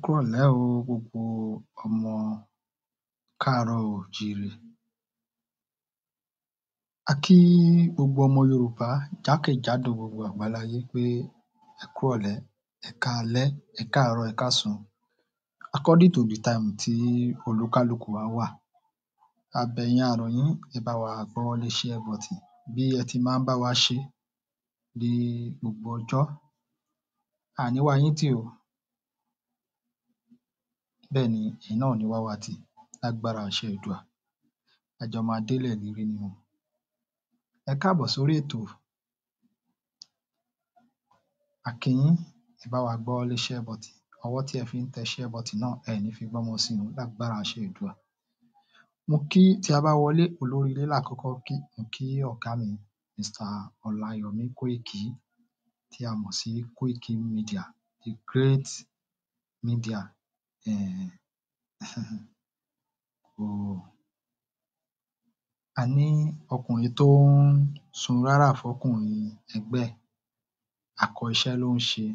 kúrọ̀lẹ́ o gbogbo ọmọ káàárọ̀ oòjíire. A kí gbogbo ọmọ Yorùbá jákèjádò gbogbo àgbáláyé pé ẹ kúrọ̀lẹ́, ẹ káalẹ́, ẹ káàárọ̀, ẹ káàsán according to the time tí olúkálùkù wa wà. A bẹ̀ yín, a rọ̀ yín, ẹ bá wa gbọ́wọ́lé share button bí ẹ ti máa ń bá wa ṣe ní gbogbo ọjọ́. A ní wá yín tì o, bẹ́ẹ̀ ni ẹ̀yin náà ò ní wá wa tì lágbára àṣẹ Èdùà. A jọ máa délẹ̀ lérí ni o. Ẹ káàbọ̀ sórí ètò. A kí yín, ẹ bá wa gbọ́wọ́lé share button. Ọwọ́ tí ẹ fi ń tẹ share button náà ẹ ní fi gbọ́mọ sí o lágbára àṣẹ Èdùà. Mo kí tí a bá wọlé olórí ilé lákọ́kọ́ kí, mo kí ọ̀gá mi Mr. Ọláyọmí Kóìkí tí a mọ̀ sí Koiki Media, the great media. A ní ọkùnrin tó ń sun rárá fọ́kùnrin ẹgbẹ́ ẹ̀, akọ iṣẹ́ ló ń ṣe,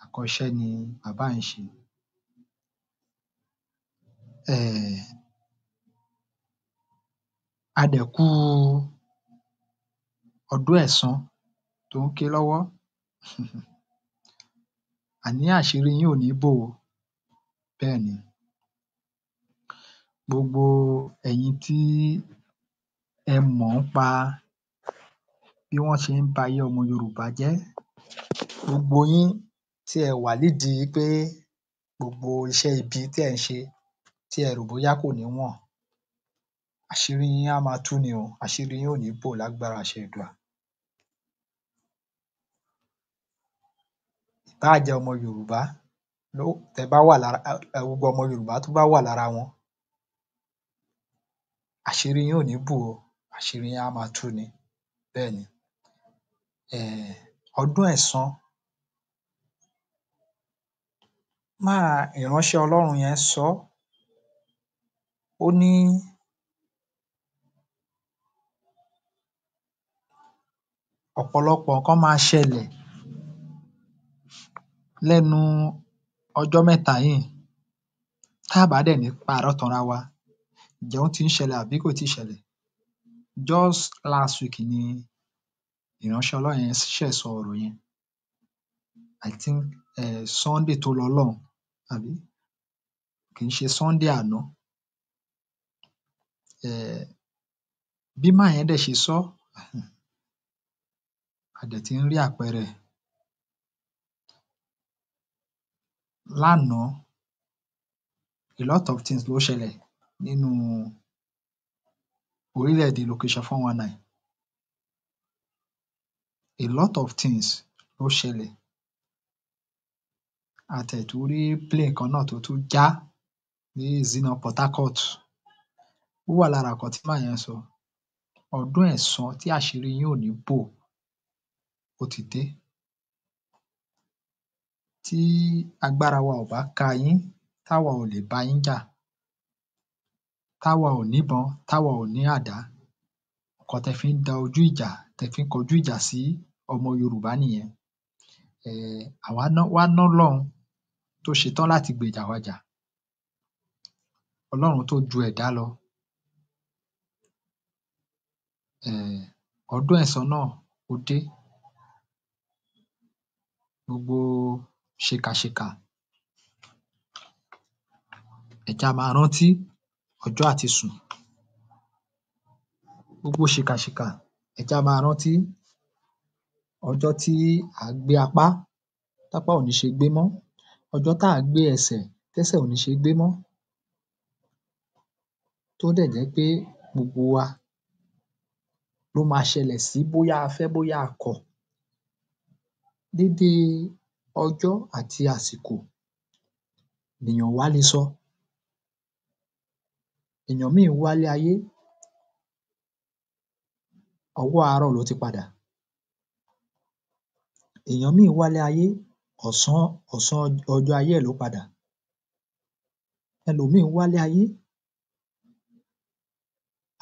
akọ iṣẹ́ ni bàbá yìí ń ṣe. A dẹ̀ kú ọdún Ẹ̀san tó ń ké lọ́wọ́. Àní àṣírí yín ò ní bò o, bẹ́ẹ̀ ni. Gbogbo ẹ̀yin tí ẹ mọ̀ ńpa bí wọ́n ṣe ń bayé ọmọ Yorùbá jẹ́, gbogbo yín tí ẹ wà nídìí pé gbogbo iṣẹ́ ibi tí ẹ̀ ń ṣe tí ẹ rò bóyá kò ní wọ̀n, àṣírí yín á máa tú ni o, àṣírí yín ò ní bò lágbára àṣẹ Èdùà. Ìbáà jẹ́ ọmọ Yorùbá tẹ́ bá wà lára gbogbo ọmọ Yorùbá tó bá wà lára wọn, àṣírí yín ò ní bò o, àṣírí yín á máa tú ni, bẹ́ẹ̀ ni. Ọdún Ẹ̀san, ìránṣẹ́ Ọlọ́run yẹn sọ, ó ní ọ̀pọ̀lọpọ̀ nǹkan máa ṣẹlẹ̀ lẹ́nu ọjọ́ mẹ́ta yìí tá bá dẹ̀ ní parọ́ tanra wa. Ǹjẹ́ ó ti ń ṣẹlẹ̀ àbí kò tíì ṣẹlẹ̀? Just last week ni ìránṣẹ́ Ọlọ́run yẹn ṣẹ̀ sọ ọ̀rọ̀ yẹn. I think Sunday tó lọ lọ́hùn, àbí? Kì í ṣe Sunday àná. Bí man yẹn dẹ̀ ṣe sọ́, a dẹ̀ ti ń rí àpẹẹrẹ ẹ̀. Lánàá, a lot of things ló ṣẹlẹ̀ nínú orílẹ̀-èdè location 419. A lot of things ló ṣẹlẹ̀. A tiẹ̀ tún rí plane kan náà tó tún já ní Zina Port Harcourt. Ó wà lára nǹkan tí man yẹn sọ. Ọdún Ẹ̀san tí àṣírí yín ò ní bò, ó ti dé. Tí agbára wa ò bá ka yín, táwa ò lè bá yín jà, táwa ò níbọn, táwa ò ní àdá, nǹkan tẹ́ fi ń da ojú ìjà, tẹ́ fi ń kọjú ìjà sí ọmọ Yorùbá nìyẹn. Àwa wá ná Ọlọ́run tó ṣetán láti gbèjà wa jà. Ọlọ́run tó ju ẹ̀dá lọ. Ọdún Ẹ̀san náà ó dé. Gbogbo ṣèkàṣèkà, ẹ jẹ́ á máa rántí ọjọ́ àti sùn. Gbogbo ṣèkàṣèkà, ẹ jẹ́ á máa rántí ọjọ́ tí à á gbé apá, tápá ò ní ṣe gbé mọ́. Ọjọ́ tá à á gbé ẹsẹ̀, tẹ́sẹ̀ ò ní ṣe gbé mọ́. Tó dẹ̀ jẹ́ pé gbogbo wa ló máa ṣẹlẹ̀ sí bóyá a fẹ́ bóyá a kọ̀. Dédé ọjọ́ àti àsìkò lèèyàn ò wá le sọ. Èèyàn míì wálé ayé, ọwọ́ àárọ̀ ló ti padà. Èèyàn míì wálé ayé, ọ̀sán ọjọ́ ayé ẹ̀ ló padà. Ẹlòmíì wálé ayé,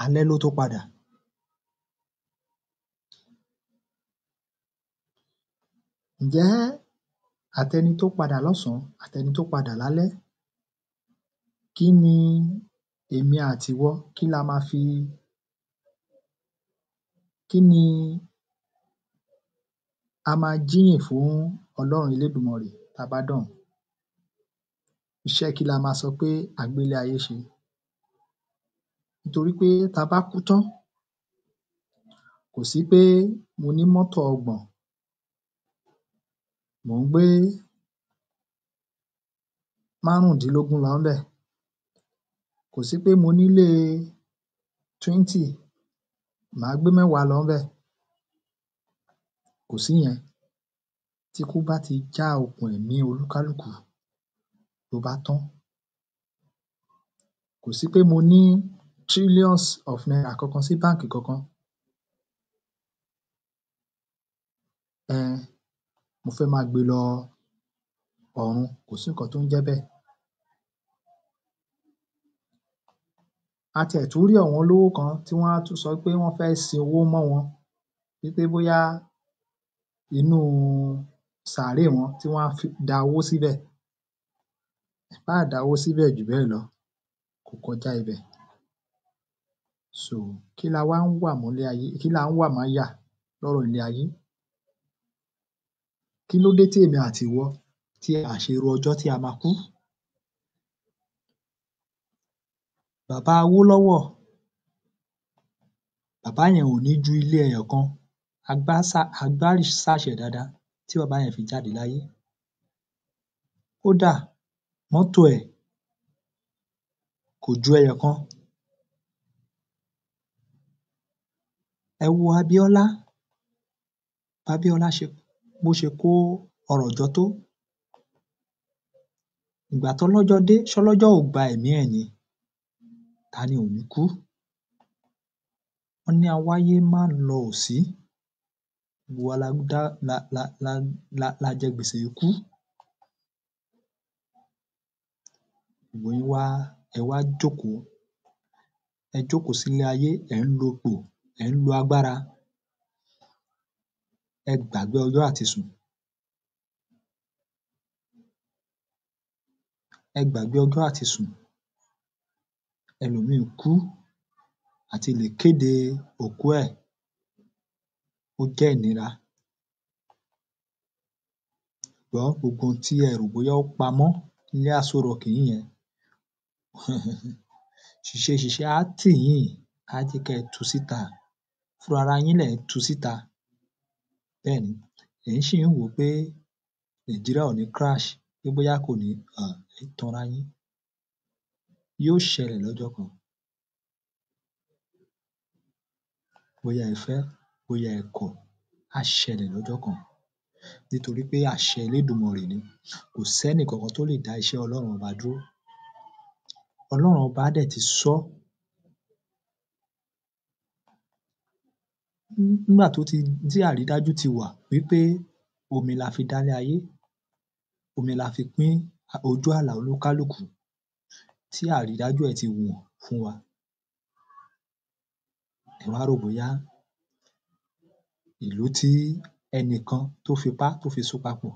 alẹ́ ló tó padà. Ǹjẹ́ àtẹni tó padà lọ́sàn-án àtẹni tó padà lálẹ́. Kí ni èmi àtiwọ́ kí la ma fi kí ni a ma jíyìn fún Ọlọ́run Elédùmarè tá bá dọ̀hún? Iṣẹ́ kí la ma sọ pé a gbélé ayé ṣe? Nítorí pé tá bá kú tán, kò sí pé mo ní mọ́tò ọgbọ̀n, mò ń gbé márùndínlógún lọ ńbẹ̀. Kò sí pé mo nílé 20, màá gbé mẹ́wàá lọ ńbẹ̀. Kò síyẹn. Tíkú bá ti já okùn ẹ̀mí olúkálùkù, ló bá tán. Kò sí pé mo ní trillions of naira kankan sí báǹkì kankan. Mo fẹ́ máa gbé lọ ọ̀run, kò sí nǹkan tó ń jẹ́ bẹ́ẹ̀. A tiẹ̀ tún rí àwọn olówó kan tí wọ́n á tún sọ pé wọ́n fẹ́ sin owó mọ́ wọn, wípé bóyá inú sàárè wọn tí wọ́n á da owó síbẹ̀. Ẹ̀ báà dá owó síbẹ̀ jù bẹ́ẹ̀ lọ, kò kọjá ibẹ̀. Kí la wá ń wà mọ́lé ayé, kí là ń wà máyà lọ́rọ̀ ilé ayé? Kí ló dé tí èmi àti ìwọ tí a ṣe ro ọjọ́ tí a ma kú? Bàbá Awólọ́wọ̀, bàbá yẹn ò ní ju ilé ẹyọ̀kan, agbárísàṣẹ̀ dáadáa tí bàbá yẹn fi jáde láyé. Kódà mọ́tò ẹ̀ kò ju ẹyọ̀kan. Ẹ wo Abíọ́lá, bábíọ́lá bó ṣe kó ọrọ̀ jọ tó. Ìgbà tọ́lọ́jọ́ dé, ṣọ́lọ́jọ́ ò gba ẹ̀mí ẹ̀ ni? Ta ni ò ní kú? Wọ́n ní awáyé má lọ ò sí, gbogbo wa la jẹ gbèsè ikú. Gbogbo yín wá, ẹ wá jókòó, ẹ jókòó sílé ayé, ẹ̀ ń lo ipò, ẹ̀ ń lo agbára. Ẹ gbàgbé ọjọ́ àti sùn. Ẹ gbàgbé ọjọ́ àti sùn. Ẹlòmíì kú, àti lè kéde òkú ẹ̀, ó jẹ́ ìnira. Ṣùgbọ́n gbogbo ohun tí ẹ rò bóyá ó pamọ́ nílé Aso Rock yín yẹn, ṣìṣe á tì yín, á jẹ́ kẹ́ ẹ tu síta. Fúnra ara yín lẹ̀ ń tu síta. Bẹ́ẹ̀ni, ẹ̀yin ṣì ń wò ó pé Nàìjíríà ò ní crash, pé bóyá kò ní, ẹ̀ ń tanra yín. Yóò ṣẹlẹ̀ lọ́jọ́ kan. Bóyá ẹ fẹ́, bóyá ẹ kọ̀, á ṣẹlẹ̀ lọ́jọ́ kan. Nítorí pé àṣẹ Elédùmarè ni. Kò sẹ́nì kankan tó lè dá iṣẹ́ Ọlọ́run ọba dúró. Ọlọ́run ọba dẹ̀ ti sọ́. Nígbà tí àrídájú ti wà wípé omi la fi dálé ayé, omi la fi pín ojú àlà olúkálùkù, tí àrídájú ẹ̀ ti wọ̀n fún wa. Ẹ wá rò bóyá ìlú tí ẹnìkan tó fipá tó fi so papọ̀,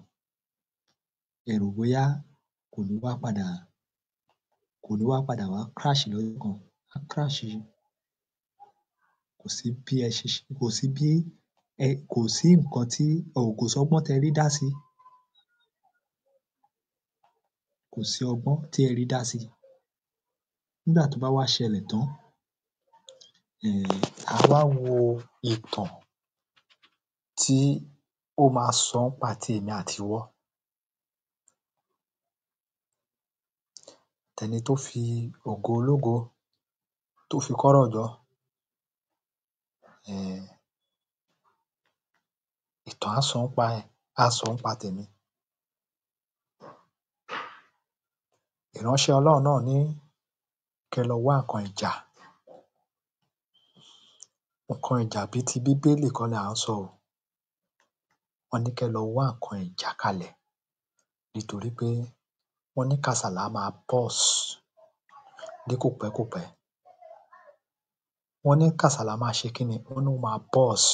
ẹ rò bóyá kò ní wá padà wá crash lọ́jọ́ kan? Á crash. Kò sí nǹkan tí kò sọ́gbọ́n tẹ rí dá sí. Kò sí ọgbọ́n tí ẹ rí dá sí. Nígbà tó bá wá ṣẹlẹ̀ tán, à á wá wo ìtàn tí ó ma sọ nípa ti èmi àti ìwọ. Tẹni tó fi ògo ológo tó fi kọ́rọ̀ jọ. Ìtàn á sọ nípa ẹ̀, á sọ nípa tèmi. Ìránṣẹ́ Ọlọ́run náà ní kẹ́ ẹ lọ wá nǹkan ìjà. Nǹkan ìjà bíi ti Bíbélì kọ́ là ń sọ o. Wọ́n ní kẹ́ ẹ lọ wá nǹkan ìjà kalẹ̀. Nítorí pé wọ́n ní kàsálà máa burst ní kòpẹ́kòpẹ́. Wọ́n ní kàsálà máa ṣe kíni? Wọ́n ní ó máa burst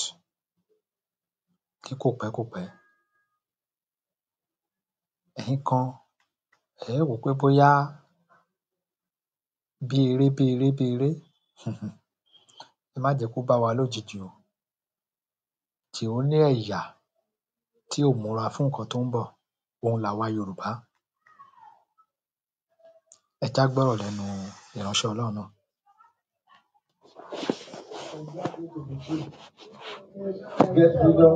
ní kòpẹ́kòpẹ́. ẹ̀yin kan ẹ̀ wò pé bóyá bí eré ẹ má jẹ́ kó bá wa lójijì o. Tí ó ní ẹ̀yà tí ò múra fún nǹkan tó ń bọ̀, òun làwa Yorùbá. Ẹ já gbọ́rọ̀ lẹ́nu ìránṣẹ́ Ọlọ́run náà. Get freedom.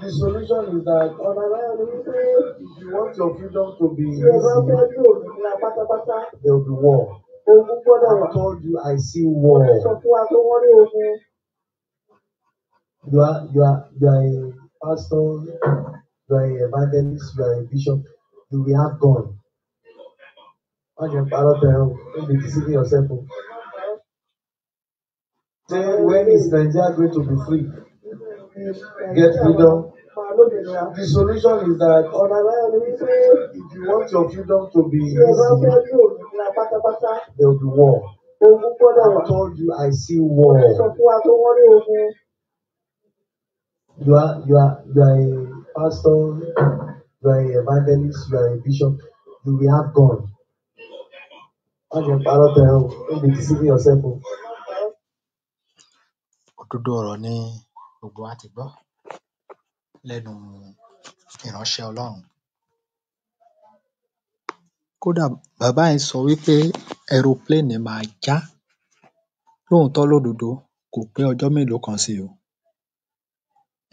The solution is that if you want your freedom to be easy, there will be war. I told you I see war. You are a pastor, you are an evangelist, you are a bishop, you will have gun. Don't be deceiving yourself. Say, when is Nigeria going to be free? Get freedom. The solution is that if you want your freedom to be easy, there will be war. I told you I see war. You are a pastor, you are an evangelist, you are a bishop, you will have gun. Don't be deceiving yourself. Òdodo ọ̀rọ̀ ni gbogbo wa ti gbọ́ lẹ́nu ìránṣẹ́ Ọlọ́run. Kódà bàbá yẹn sọ wípé aeroplane máa já. Lóòótọ́ lódodo kò pé ọjọ́ mélòó kan sí o.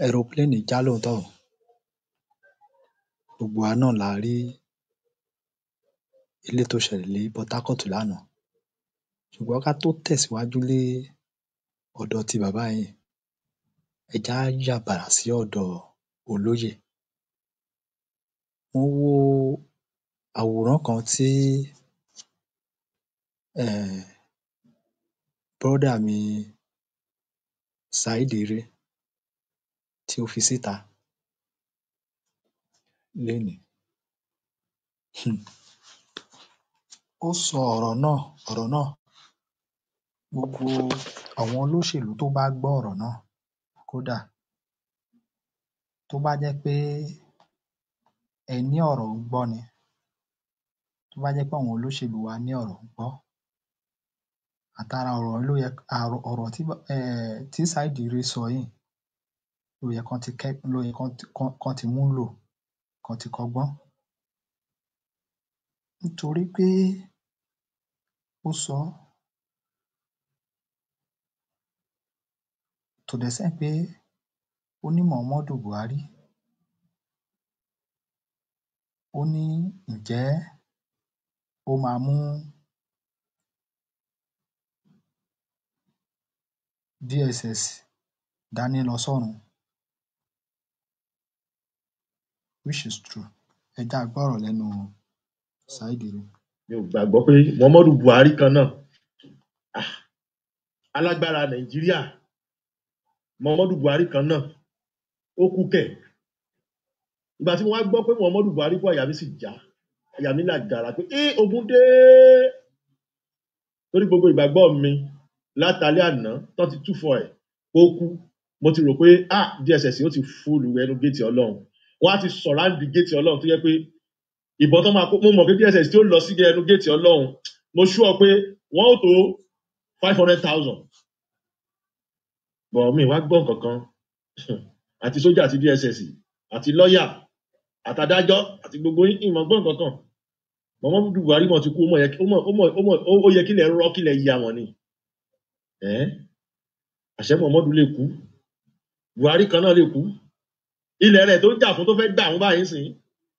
Aeroplane já lóòótọ́ o. Gbogbo wa náà la rí ilé tó ṣẹlẹ̀ ní Port Harcourt lánàá. Ṣùgbọ́n ká tó tẹ̀síwájú lé ọ̀dọ̀ ti bàbá yẹn, ẹ já yà bàrà sí ọ̀dọ̀ olóyè. Mo wo àwòrán kan tí brọ́dà mi Saheed Ire tí ó fi síta lénìí. Ó sọ ọ̀rọ̀ náà. Gbogbo àwọn olóṣèlú tó bá gbọ́ ọ̀rọ̀ náà, kódà tó bá jẹ́ pé ẹ ní ọ̀rọ̀ gbọ́ ni, tó bá jẹ́ pé àwọn olóṣèlú wa ní ọ̀rọ̀ gbọ́, àtara ọ̀rọ̀ tí Saheed Ire sọ yìí ló yẹ kán ti múlò, kán ti kọ́gbọ́n. Nítorí pé ó sọ to the extent pé ó ní Muhammadu Buhari, ó ní ǹjẹ́ ó máa mú DSS dání lọ sọ́run, which is true. Ẹ já gbọ́rọ̀ lẹ́nu Saheed Ire. Mi ò gbàgbọ́ pé Muhammadu Buhari kan náà alágbára Nàìjíríà, Muhammadu Buhari kan náà ó kú kẹ̀. Ìgbà tí mo wá gbọ́ pé Muhammadu Buhari kú, àyà mi sì já, àyà mi là gàrà pé ogun dé. Torí gbogbo ìgbàgbọ́ mi látàlẹ́ àná tó ti túfọ̀ ẹ̀ ó kú, mo ti rò pé DSS ó ti fúlù ẹnu géètì Ọlọ́run, wọ́n á ti sọ̀ráǹdì géètì Ọlọ́run tó yẹ pé ìbọn tó máa kó, mo mọ̀ pé DSS tí ó lọ sí ẹnu géètì Ọlọ́run, mo ṣúọ̀ pé wọ́n ó tó 500,000. Bọ̀ mi wá gbọ́ kankan àti sójà àti DSS àti lọ́yà àtàdájọ́ àti gbogbo ìmọ̀ gbọ́n kankan. Muhammadu Buhari mọ̀ ti kú, ó yẹ kílẹ̀ rọ́ kílẹ̀ yí àwọn ni. Àṣẹ Muhammadu lè kú, Buhari kan náà lè kú. Ilẹ̀ rẹ̀ tó ń jà fún tó fẹ́ gbà àwọn báyìí sìn,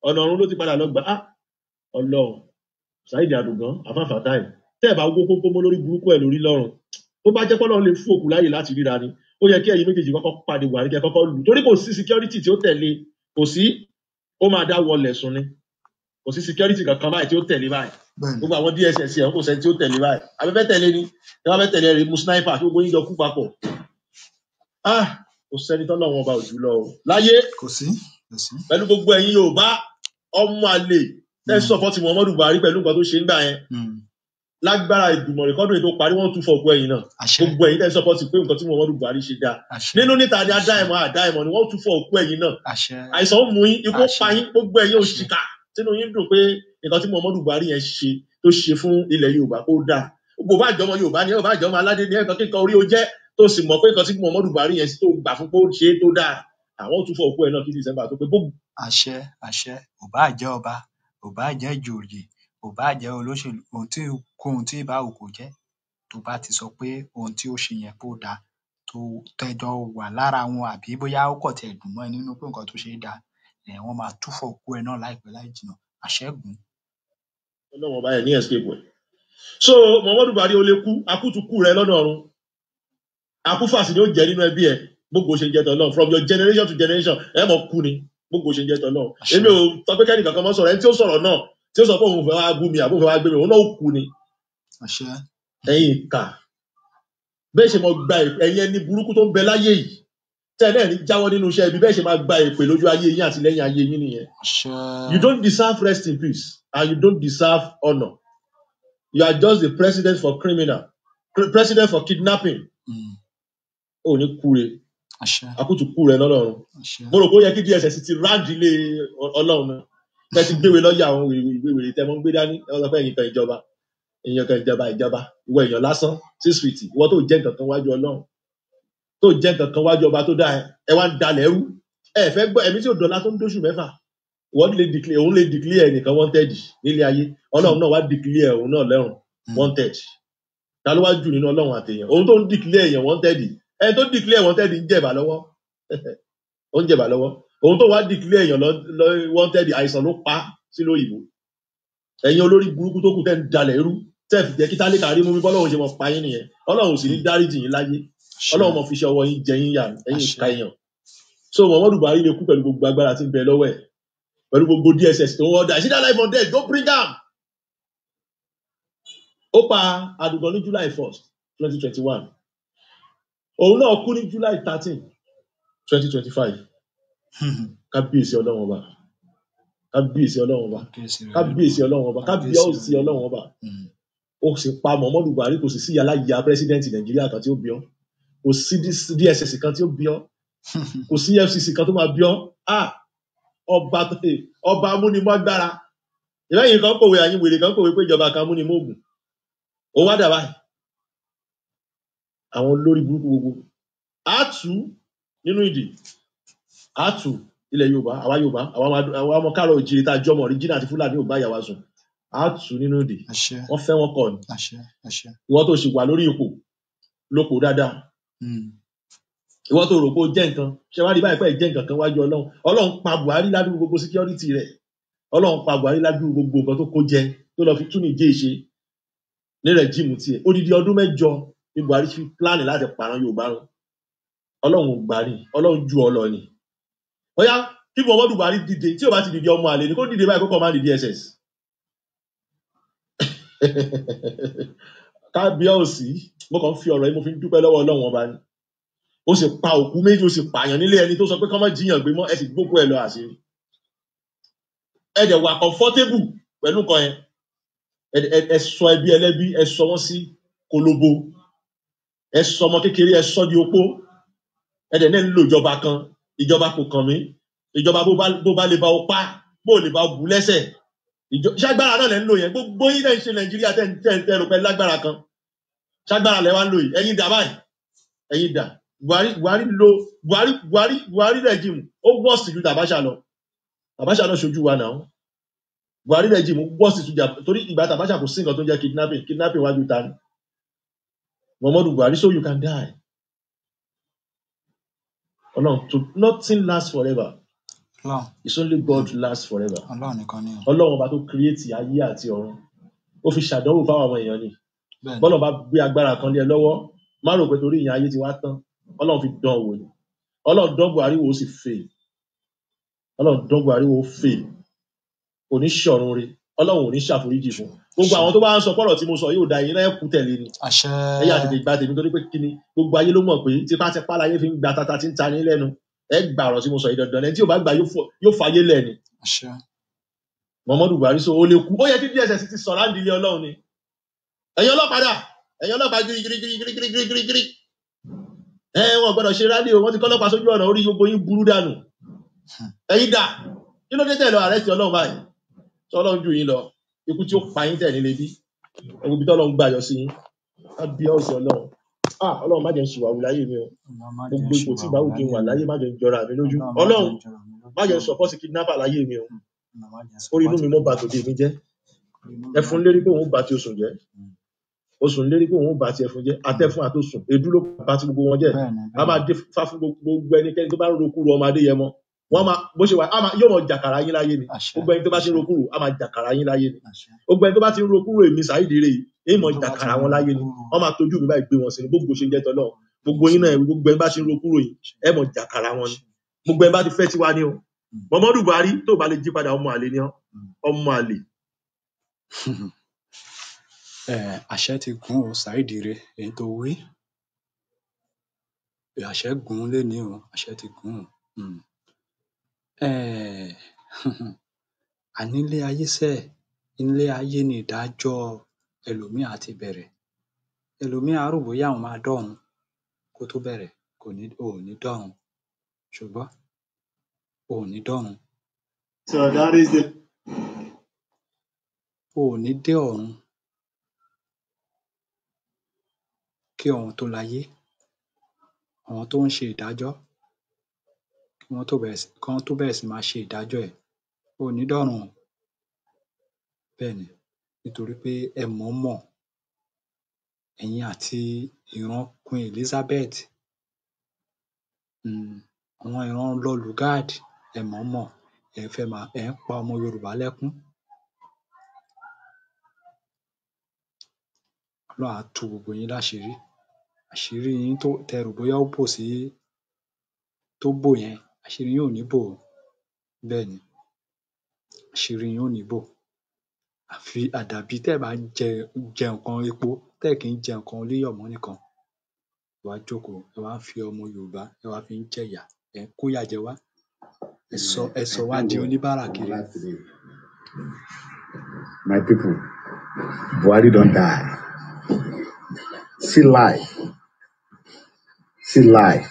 ọ̀nà ọ̀run ló ti padà lọ gbà. Ọlọ́run Saheed Adugan afáfàtáì tẹ́ ẹ̀ bá wó kókó mọ́ lórí burúkú ẹ̀ lórí lọ́rùn. Tó bá jẹ́ pọ́lọ́run lè fún òkú láyè láti ríra ni, ó yẹ kí ẹ̀yin méjèèjì kọ́kọ́ pàdé Buhari kẹ́ kọ́kọ́ lù, torí kò sí security tí ó tẹ̀lé, kò sí, ó máa dá wọlẹ̀ sùn ni, kò sí security kankan báyìí tí ó tẹ̀lé báyìí. Gbogbo àwọn DSS ẹ̀ kò sẹ́ni tí ó tẹ̀lé báyìí. Abẹ́fẹ́ tẹ̀lé ni, ẹ bá fẹ́ tẹ̀lé rẹ̀ mú sniper tí gbogbo yín jọ kú papọ̀. Kò sẹ́ni tọ́lọ́ wọn bá òjú lọ o láyé. Kò sí. Pẹ̀lú gbogbo ẹ̀yin Yorùbá ọmọ àlè tẹ́ support Muhammadu Buhari pẹ̀lú nǹkan tó ṣe ń gbà yẹn. lágbára ìgbìmọ̀ rẹ̀kọ́dún ètò parí wọ́n tún fọ òkú ẹ̀yìn náà àṣẹ gbogbo ẹ̀yìn tẹ́ sọ́pọ́tì pé nǹkan tí Muhammadu Buhari ṣe dáa àṣẹ nínú níta ni àdáìmọ̀ ni wọ́n tún fọ òkú ẹ̀yìn náà àṣẹ àìsàn mú yín ikú àṣẹ. pa yín gbogbo ẹ̀yìn Àṣẹ. òṣìkà tínú yín dùn pé nǹkan tí Muhammadu Buhari yẹn ṣe tó ṣe fún ilẹ̀ Yorùbá kó dáa gbogbo bá àjọmọ Yorùbá ni ẹ bá àjọmọ aládé ni ẹ̀kan kíkan orí ó jẹ́ tó sì mọ̀ pé nǹkan tí Muhammadu Buhari yẹn tó gbà fún pé ó ṣe tó dáa àwọn tún fọ òkú ẹ̀ náà kí December tó pé gbogbo. àṣẹ àṣẹ ò bá jẹ́ ọba ò bá jẹ́ ìjòyè ò bá jẹ́ olóṣèlú ohun tí ìbá òkú jẹ́ tó bá ti sọ pé ohun tí ó ṣe yẹn kó dáa tó tẹjọ wà lára wọn àbí bóyá ó kọ̀ tẹ̀ dùn mọ́ ẹ nínú pé nǹkan tó ṣe é dáa wọ́n máa túfọ̀ òkú ẹ náà láìpẹ́ láì jìnnà àṣẹ́gun. Ọlọ́run ọba ẹ̀ ní escape ẹ̀ so Muhammadu Buhari ó lè kú akútukú rẹ lọ́nà ọ̀run akúfàsì ni ó jẹ́ nínú ẹbí ẹ̀ gbogbo ṣe ń jẹ́ tọ́lọ́run from your generation to generation ẹ̀ mọ̀ kú ni gbogbo ṣe ń jẹ́ tọ́lọ́run èmi ò sọ pé kẹ́nìkan kan mọ́ sọ̀rọ̀ ẹni tí ó sọ̀rọ̀ náà tí ó sọ pé òun fẹ́ wá bú mi àbí òun fẹ́ wá gbé mi òun náà ó kú ni ẹ̀yin ìkà bẹ́ẹ̀ ṣe mọ gba ẹ̀yin ẹni burúkú tó ń bẹ láyé yìí tẹ́lẹ̀ ní jáwọ́ nínú iṣẹ́ ibi bẹ́ẹ̀ ṣe máa gba èpè lójú ayé yín àti lẹ́yìn ayé yín nìyẹn you don't deserve rest in peace and you don't deserve honour you are just the president for president for kidnapping ò ní kúre àkútù kúre lọ́lọ́run mo rò pé ó yẹ kí DSS ti ráǹdì ilé Ọlọ́run náà tẹ́ ti gbéwèé lọ́yà àwọn ìwé wèrè tẹ́ mọ́ ń gbé dání ọ̀sán fẹ́ ẹ̀yìn kan ìjọba ìwọ èèyàn lásán sí street ìwọ tó jẹ́ nǹkan kan wájú Ọlọ́run tó jẹ́ nǹkan kan wájú ọba tó dá ẹ wá ń dalẹ̀ ẹrú ẹ fẹ́ gbọ́ ẹ̀mí tí ò dọ́là tó ń dóṣù mẹ́fà òun lè declare ẹnìkan wanted nílé ayé Ọlọ́run náà wá declare òun náà lẹ́rùn wanted ta ló wá jù nínú Ọlọ́run àtẹ̀yàn òun tó ń declare èèyàn wanted ẹni tó declare wanted ń jẹ̀bà lọ́wọ́ ó ń jẹ̀bà lọ́wọ́ òun tó wá declare èèyàn wanted àìsàn ló pa sílò òyìnbó ẹ̀yin olórí burúkú tó kù tẹ́ ń dalẹ̀ ẹrú tẹ́ fi jẹ́ kí tálíkà rí mú mi bọ́lọ́run ṣe mọ̀ pa yín nìyẹn Ọlọ́run sì ní dáríjì yín láyé Ọlọ́run mọ̀ fi ṣe ọwọ́ yín jẹ yín yà ẹ̀yin ìka èèyàn so Muhammadu Buhari lè kú pẹ̀lú gbogbo agbára tí ń bẹ lọ́wọ́ ẹ̀ pẹ̀lú gbogbo DSS tó ń wọ́n dà is it that life or death don't bring am. ó pa Adugan ní July 1st 2021 òun náà kú ní July 13 2025 kábíyèsí Ọlọ́run ọba kábíyèsí Ọlọ́run ọba kábíyèsí Ọlọ́run ọba kábíyèsí Ọlọ́run ọba ó sì pa Muhammadu Buhari kò sì sí yàláyà pírẹsidẹ́ǹtì Nàìjíríà kan tí ó bí ọ́ kò sí DSS kan tí ó bí ọ́ kò sí FCC kan tó máa bí ọ́ ọba amúnimọ́gbára ìlẹ́yìn kan kòwé àyín wèrè kan kòwé pé ìjọba kan amúnimóògùn ó wá dà báyìí àwọn olórí burúkú gbogbo àtú nínú ìdì àtú ilẹ̀ Yorùbá àwa Yorùbá àwọn ọmọ káàrọ̀ òjìrì tá a jọmọ ọ̀ríjìnà àti Fúlàní ò bá yàwá sùn àtú nínú ìdì wọ́n fẹ́ wọn kọ́ ni ìwọ tó sì wà lórí ipò lóko dáadáa ìwọ tó rò pé ó jẹ́ nǹkan ṣe wá rí báyìí pé jẹ́ nǹkan kan wájú Ọlọ́run pa Buhari ládùúgbò gbogbo security rẹ̀ Ọlọ́run pa Buhari ládùúgbò gbogbo nǹkan tó kó jẹ tó lọ fi tún nìjẹ́ ìṣe ní rẹ̀jíìmù tiẹ̀ odidi ọdún 8 ní Buhari fi pláàni láti pààrọ̀ Yorùbá run Ọlọ́run gbà ní Ọlọ́run ju ọ lọ ni ọ̀yá kí Muhammadu Buhari dìde tí ò bá ti dìde ọmọ àlè ni kó dìde báyìí kó kọ́ máa dìde DSS kábíyèsí mo kàn fi ọ̀rọ̀ yìí mo fi ń dúpẹ́ lọ́wọ́ Ọlọ́run ọba ni ó sì pa òkú méjì ó sì pààyàn nílé ẹni tó sọ pé kọ́ mọ́ jiyàn gbé mọ́ ẹ sì gbókú ẹ lọ àṣírí ẹ dẹ̀ wà comfortable pẹ̀lú nǹkan yẹn ẹ sọ ẹbí ẹlẹ́bí ẹ sọ wọ́n sí kolobo ẹ sọ ọmọ kékeré ẹ sọ di opó ẹ dẹ̀ náà ń lo ìjọba kan ìjọba kò kàn mí ìjọba bó bá lè bá o pa bó lè bá o bù lẹ́sẹ̀ ṣágbára náà lẹ́ ń lò yẹn gbogbo yín náà ń ṣe Nàìjíríà tẹ́ rò pé lágbára kan ṣágbára lẹ́ wá ń lò yìí ẹ̀yin dà báyìí ẹ̀yin dà Buhari rẹ̀jìmù ó wọ́ọ̀sì ju Abacha lọ Abacha náà ṣojú wa náà Buhari rẹ̀jìmù wọ́ọ̀sì ju torí ìgbà Abacha kò sí nǹkan tó ń jẹ́ kidnapping wájú ta ni Muhammadu Buhari so you can die nothing lasts forever it's only God lasts forever Ọlọ́run ọba tó create ayé àti ọ̀run ó fi ṣàdánwò fáwọn ọmọ èèyàn ni bọ́lọ̀ bá gbé agbára kan lé ẹ lọ́wọ́ má rò pé torí ìyẹn ayé ti wá tán Ọlọ́run fi dán wò ni Ọlọ́run dán Buhari wò ó sì fail Ọlọ́run dán Buhari wò ó fail oníṣọ̀run rẹ̀ Ọlọ́run ò ní ṣàforíjì fún gbogbo àwọn tó bá ń sọ pọ̀rọ̀ tí mo sọ yóò da yín náà kú tẹ̀lé ni ẹ̀yà tètè gba tèmi torí pé kíni gbogbo ayé ló mọ̀ pé tipátipá láyé fi ń gba tata tí ń ta ní lẹ́nu ẹ gbà ọ̀rọ̀ tí mo sọ yìí dandan ẹni tí ò bá gbà yóò fàyè lẹ́ni Muhammadu Buhari so ó lè kú ó yẹ kí DSS ti sọ̀rọ̀ àǹdílé Ọlọ́run ni ẹ̀yin ọlọ́pàá dà, ẹ̀yin ọlọ́pàá gírígírígírígírígírígírí. Wọn gbọ́dọ̀ ṣe rálì o, wọ́n ti kọ́ ọlọ́pàá sójú ọ̀nà, orí gbogbo yín burú dànù. Ẹ̀yin dà, kí ló dé tẹ̀ lọ àrẹ́sì Ọlọ́run báyìí? Tí Ọlọ́run jù yín lọ, ikú tí ó pa yín tẹ̀ nílé bí. Ẹ̀wù bí tọ́lọ́run gbà yọ sí yín. Á bí ọ̀sẹ̀ Ọlọ́run. Ọlọ́run má jẹ́ ń ṣìwàwù láyé mi o. Gbogbo ipò tí ìbáwò kí n wà láyé má jẹ́ ń jọra mi lójú. Ọlọ́run má jẹ́ ń sọ̀pọ̀ sí kidnapper láyé mi o. Orí inú mi mọ́ bà tòde mi jẹ́. Ẹfun lérí pé òun bà ti oṣù jẹ́. Oṣù lérí pé òun bà ti ẹfun jẹ́. Atẹ́fun àtòsùn. Èdú ló bá ti gbogbo wọn jẹ́. A máa dé fá fún gbogbo ẹnikẹ́ni tó bá ń rokúrò ọmọ Adéyẹmọ. Wọ́n máa bó ṣe wà yóò mọ̀ jàkàrà yín láyé ni. Gbogbo ẹni tó bá ti ń rokúrò á máa jàkàrà yín láyé ni. Gbogbo ẹni tó bá ti ń rokúrò èmi Saheed Ire yìí èyí mọ̀ jàkàrà wọn láyé ni. Wọ́n máa tójú mi báyìí gbé wọn sí ni gbogbo ṣe ń jẹ́ tọ́lọ́. Gbogbo yín náà gbogbo ẹni bá ti ń rokúrò yìí ẹ mọ̀ jàkàrà wọn ni. Gbogbo ẹni bá ti fẹ́ tiwa ni o. Muhammadu Buhari tó bá lè jí padà ọmọ àlè ni ọ́. Ọmọ àlè. Àṣẹ ti gùn o Saheed Ire èyí tó wí. Àṣẹ gùn léni o, àṣẹ ti gùn o. Àní ilé ayé sẹ́, ilé ayé ni ìdájọ́ ẹlòmíì á ti bẹ̀rẹ̀. Ẹlòmíì á rò bóyá òun máa dọ́run kó tó bẹ̀rẹ̀, ò ní dọ́run. Ṣùgbọ́n ò ní dọ́run. So that is it. Ò ní dé ọ̀run kí ọ̀run tó láyé. Àwọn tó ń ṣe ìdájọ́ kí wọ́n tó bẹ̀rẹ̀ sí máa ṣe ìdájọ́ ẹ̀. Ò ní dọ́run. Bẹ́ẹ̀ni, nítorí pé ẹ mọ̀ọ́mọ̀ ẹ̀yin àti ìran Queen Elizabeth, àwọn ìran Lord Lugard, ẹ mọ̀ọ́mọ̀ ẹ ń pa ọmọ Yorùbá lẹ́kún. Ọlọ́run á tú gbogbo yín láṣìírí. Àṣírí yín tó tẹ rò bóyá ó bò sí tó bò yẹn, àṣírí yín ò ní bò o. Bẹ́ẹ̀ni, àṣírí yín ò ní bò. Àdàbí tẹ́ ẹ̀ bá jẹ nǹkan epo, tẹ́ ẹ̀ kì í jẹ nǹkan oníyọ̀mọ́ nìkan. Ẹ wá jókòó, ẹ wá fi ọmọ Yorùbá, ẹ wá fi ń jẹ̀yà, ẹ ń kóyà jẹ wá. Ẹ sọ wá di oníbàárà kiri. My people, Buhari don die. See life. See life.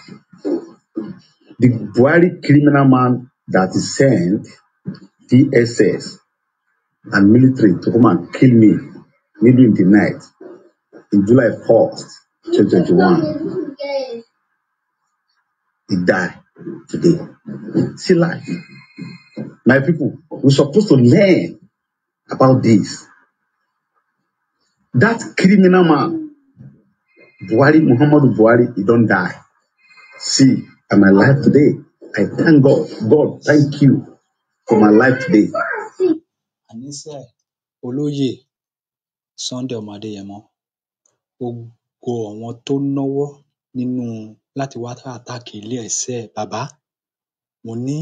The Buhari criminal man that is sent DSS and military to come and kill me middle in the night in July 1st, 2021. He died today. See life. My people, we're supposed to learn about this. That criminal man, Buhari, Muhammadu Buhari, he don't die. See, I'm alive today. I thank God. God, thank you for my life today. Àníṣe olóyè Sunday ọmọ Adéyẹmọ, gbogbo àwọn tó náwó nínú láti wá àtàkì ilé ẹsẹ̀ bàbá, mo ní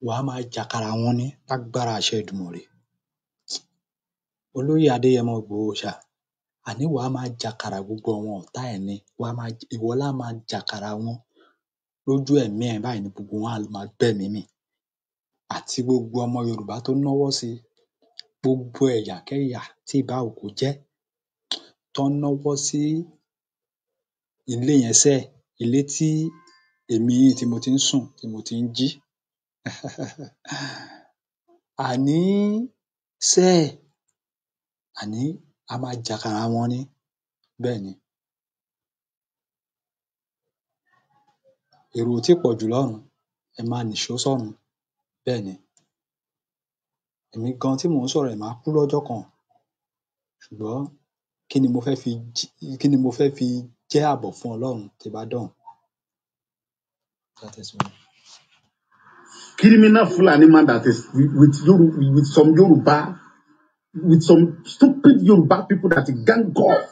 wàá máa jàkàrà wọn ní lágbára àṣẹ Èdùmàrè. Olóyè Adéyẹmọ Ìgbòho ṣá, àní wàá máa jàkàrà gbogbo àwọn ọ̀tá ẹ̀ ni, ìwọ lá máa jàkàrà wọn lójú ẹ̀mí ẹ̀ báyìí ni gbogbo wọn á máa gbẹ̀mí mì. Àti gbogbo ọmọ Yorùbá tó náwó sí gbogbo ẹ̀yàkẹ́yà tí ìbá wù kó jẹ́ tó náwó sí ilé yẹn sẹ́, ilé tí èmi yìí tí mo ti ń sùn, tí mo ti ń jí. Àní a máa jàkàrà wọn ní. Bẹ́ẹ̀ni. Èrò ò tí pọ̀ jù lọ́run, ẹ máa nìṣó sọ́run. Bẹ́ẹ̀ni. Èmi gan tí mò ń sọ̀rọ̀ ẹ̀ máa kú lọ́jọ́ kan. Ṣùgbọ́n kí ni mo fẹ́ fi jẹ́ ààbọ̀ fún Ọlọ́run tí bá dọ̀hun. Criminal Fulani man that is with some Yoruba, with some stupid Yoruba people that gang up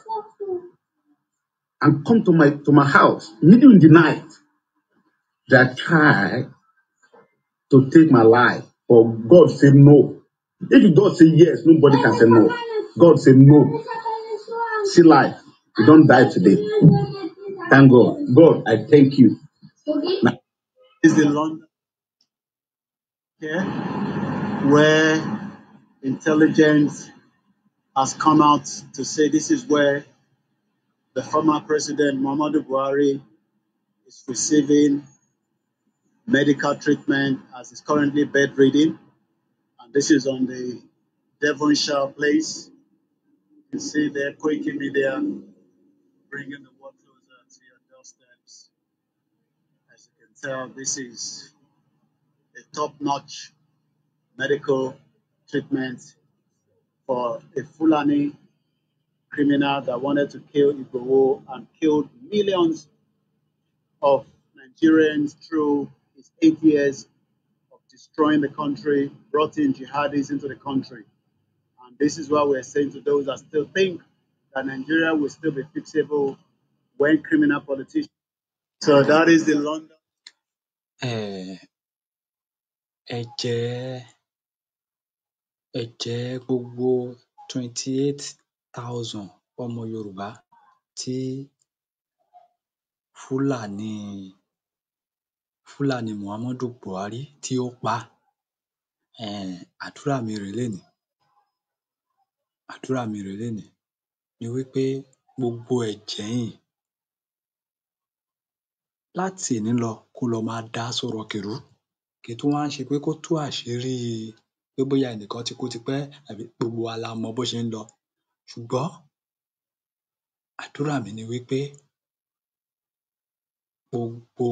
and come to my house middle in the night. They try to take my life, but God said no. If God say yes, nobody can say no. God said no. See life. You don't die today. Thank God. God, I thank you. Now, is in London, where intelligence has come out to say this is where the former president Muhammadu Buhari is receiving medical treatment as he's currently bedridden. And this is on the Devonshire Place. You can see there, Koiki Media bringing the world closer to your doorsteps. As you can tell, this is a top-notch medical treatment for a Fulani criminal that wanted to kill Igboho and killed millions of Nigerians through his 8 years of destroying the country, brought in jihadis into the country. And this is what we're saying to those that still think that Nigeria will still be fixable when criminal politicians. So that is the London. Ẹ̀jẹ̀ gbogbo 28,000 ọmọ Yorùbá tí Fúlàní Muhammadu Buhari tí ó pa, àdúrà mi rèé lénìí ni wípé gbogbo ẹ̀jẹ̀ yìí láti èní lọ kó lọ máa dá Aso Rock rú. Kì í tún wá ń ṣe pé kó tú àṣírí pé bóyá ẹnìkan ti kú tipẹ́ àbí gbogbo wa la mọ bó ṣe ń lọ. Ṣùgbọ́n àdúrà mi ni wípé gbogbo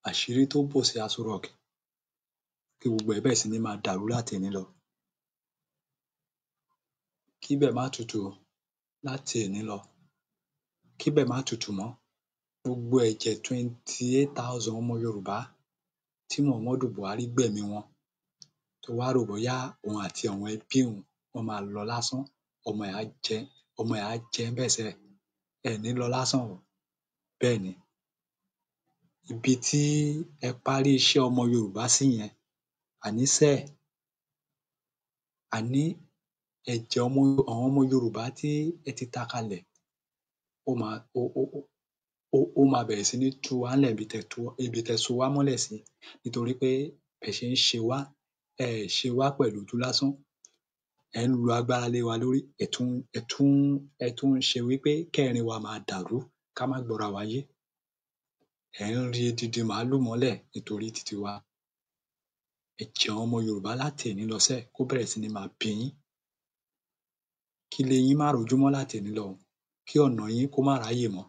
àṣírí tó bò sí Aso Rock kí gbogbo ẹ̀ bẹ̀rẹ̀ sí ní máa dàrú láti èní lọ. Kíbẹ̀ má tutù o láti èní lọ. Kíbẹ̀ má tutù mọ́. Gbogbo ẹ̀jẹ̀ 28,000 ọmọ Yorùbá tí Muhammadu Buhari gbẹ̀mí wọn tó wá rò bóyá òun àti àwọn ẹbí òun wọ́n máa lọ lásán, ọmọ ẹ̀ á jẹ ńbẹ̀ sẹ́. Ẹ̀ ní lọ lásán o. Bẹ́ẹ̀ ni, ibi tí ẹ parí iṣẹ́ ọmọ Yorùbá sí yẹn, àníṣe ẹ̀jẹ̀ àwọn ọmọ Yorùbá tí ẹ ti ta kalẹ̀ ó máa bẹ̀rẹ̀ sí ní tú wa ńlẹ̀ ibi tẹ́ so wá mọ́lẹ̀ sí, nítorí pé bẹ̀ ṣe ń ṣe wá, ẹ ẹ̀ ṣe wá pẹ̀lú ojú lásán. Ẹ ń lo agbára lé wa lórí, ẹ tún ń ṣe wípé kẹ́rin wa máa dàrú ká má gbọ́ra wa yé. Ẹ ń ri odidi màálù mọ́lẹ̀ nítorí titi wa. Ẹ̀jẹ̀ àwọn ọmọ Yorùbá láti èní lọ sẹ́ kó bẹ̀rẹ̀ sí ní máa bí yín. Kí ilé yín má rojú mọ́ láti èní lọ, kí ọ̀nà yín kó má ráyè mọ́.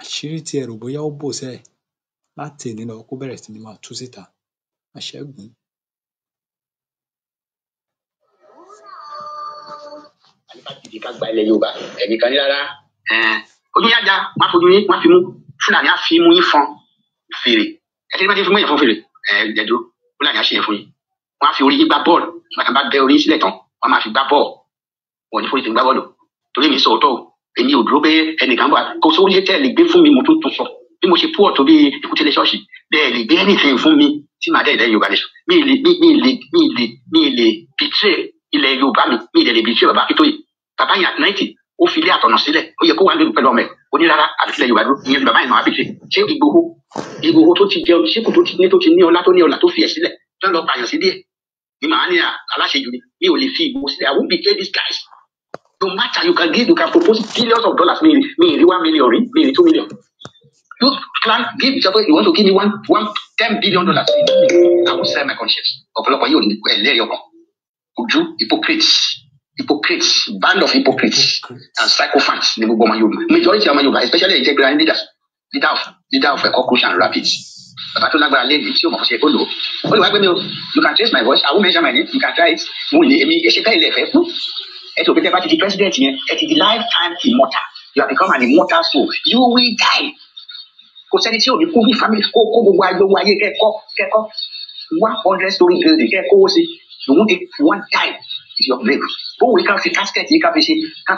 Àṣírí tí ẹ rò bóyá ó bò sẹ́ láti èní lọ kó bẹ̀rẹ̀ sí ní máa tú síta. Àṣẹ gùn. Ká dìde ká gba ilẹ̀ Yorùbá ẹnìkan ní rárá ojú yín á já wọn á fojú yín wọn á fi mú Fúlàní á fi mú yín fọn fèrè ẹtí bá ti fi mú yẹn fọn fèrè ẹdúró Fúlàní á ṣe yẹn fún yín wọn á fi orí yín gbá bọ́ọ̀lù bàtà bá bẹ orí yín sílẹ̀ tán wọn á máa fi gbá bọ́ọ̀lù wọn ò ní forí ti gbá bọ́ọ̀lù torí mi sọ ọ̀tọ̀ o èmi ò dúró pé ẹnìkan bá kó sórí tẹ́ lè gbé fún mi mo tún sọ bí mo ṣe pú ọ̀tọ̀ bí ìkútẹ́lẹ̀ ṣọ́ọ̀ṣì bẹ́ẹ̀ lè gbé anything fún mi tí màá dẹ́ ilẹ̀ Yorùbá nation mi ì lè betray ilẹ̀ Yorùbá mi ì lè betray bàbá Akíntóyè bàbá yẹn at 90 ó fi ilé àtọ̀nà sílẹ̀ ó yẹ kó wà lórí pẹ̀lú ọmọ ẹ̀ ó ní rárá àbíkílẹ̀ Yorùbá dúró ìyẹn bàbá yẹn máa bìtẹ̀ ṣé Ìgbòho tó ti jẹun ṣékù tó ti ní ọlá tó fi ẹ̀ sílẹ̀ tó ń lọ pààyàn sí díẹ̀ ni màá ní aláṣejù ni mi ò lè fi Ìgbòho sílẹ̀ I won't betray these guys no matter you can propose billions of dollars mi ì rí 1 million rí mi ì rí 2 million you plan give yourself you want to give me $10 billion I will sell my conscience ọ̀pọ̀lọpọ̀ yóò ní ẹlẹ́rìí ọkàn ojú hypocrites band of hypocrites and sycophants ní gbogbo ọmọ Yorùbá majority ọmọ Yorùbá especially integral leader of cockroach and rabbits bàbá tó lágbára lé ní tí o mọ̀ fún ṣe kó lò ó lè wá gbé mi o you can trace my voice I won't mention my name you can try it mo lè èmi èsì bẹ́ẹ̀ ilẹ̀ fẹ́ fún ẹ tó pété bá ti di president yẹn ẹ ti di lifetime immortal you have become an immortal soul you will die kò sẹ́ni tí ò ní kú ní family kó gbogbo ayé kẹ́kọ́ 100 story building kẹ́kọ́ ó sí you won't die is your grave bóun yìí ká fi casket yìí ká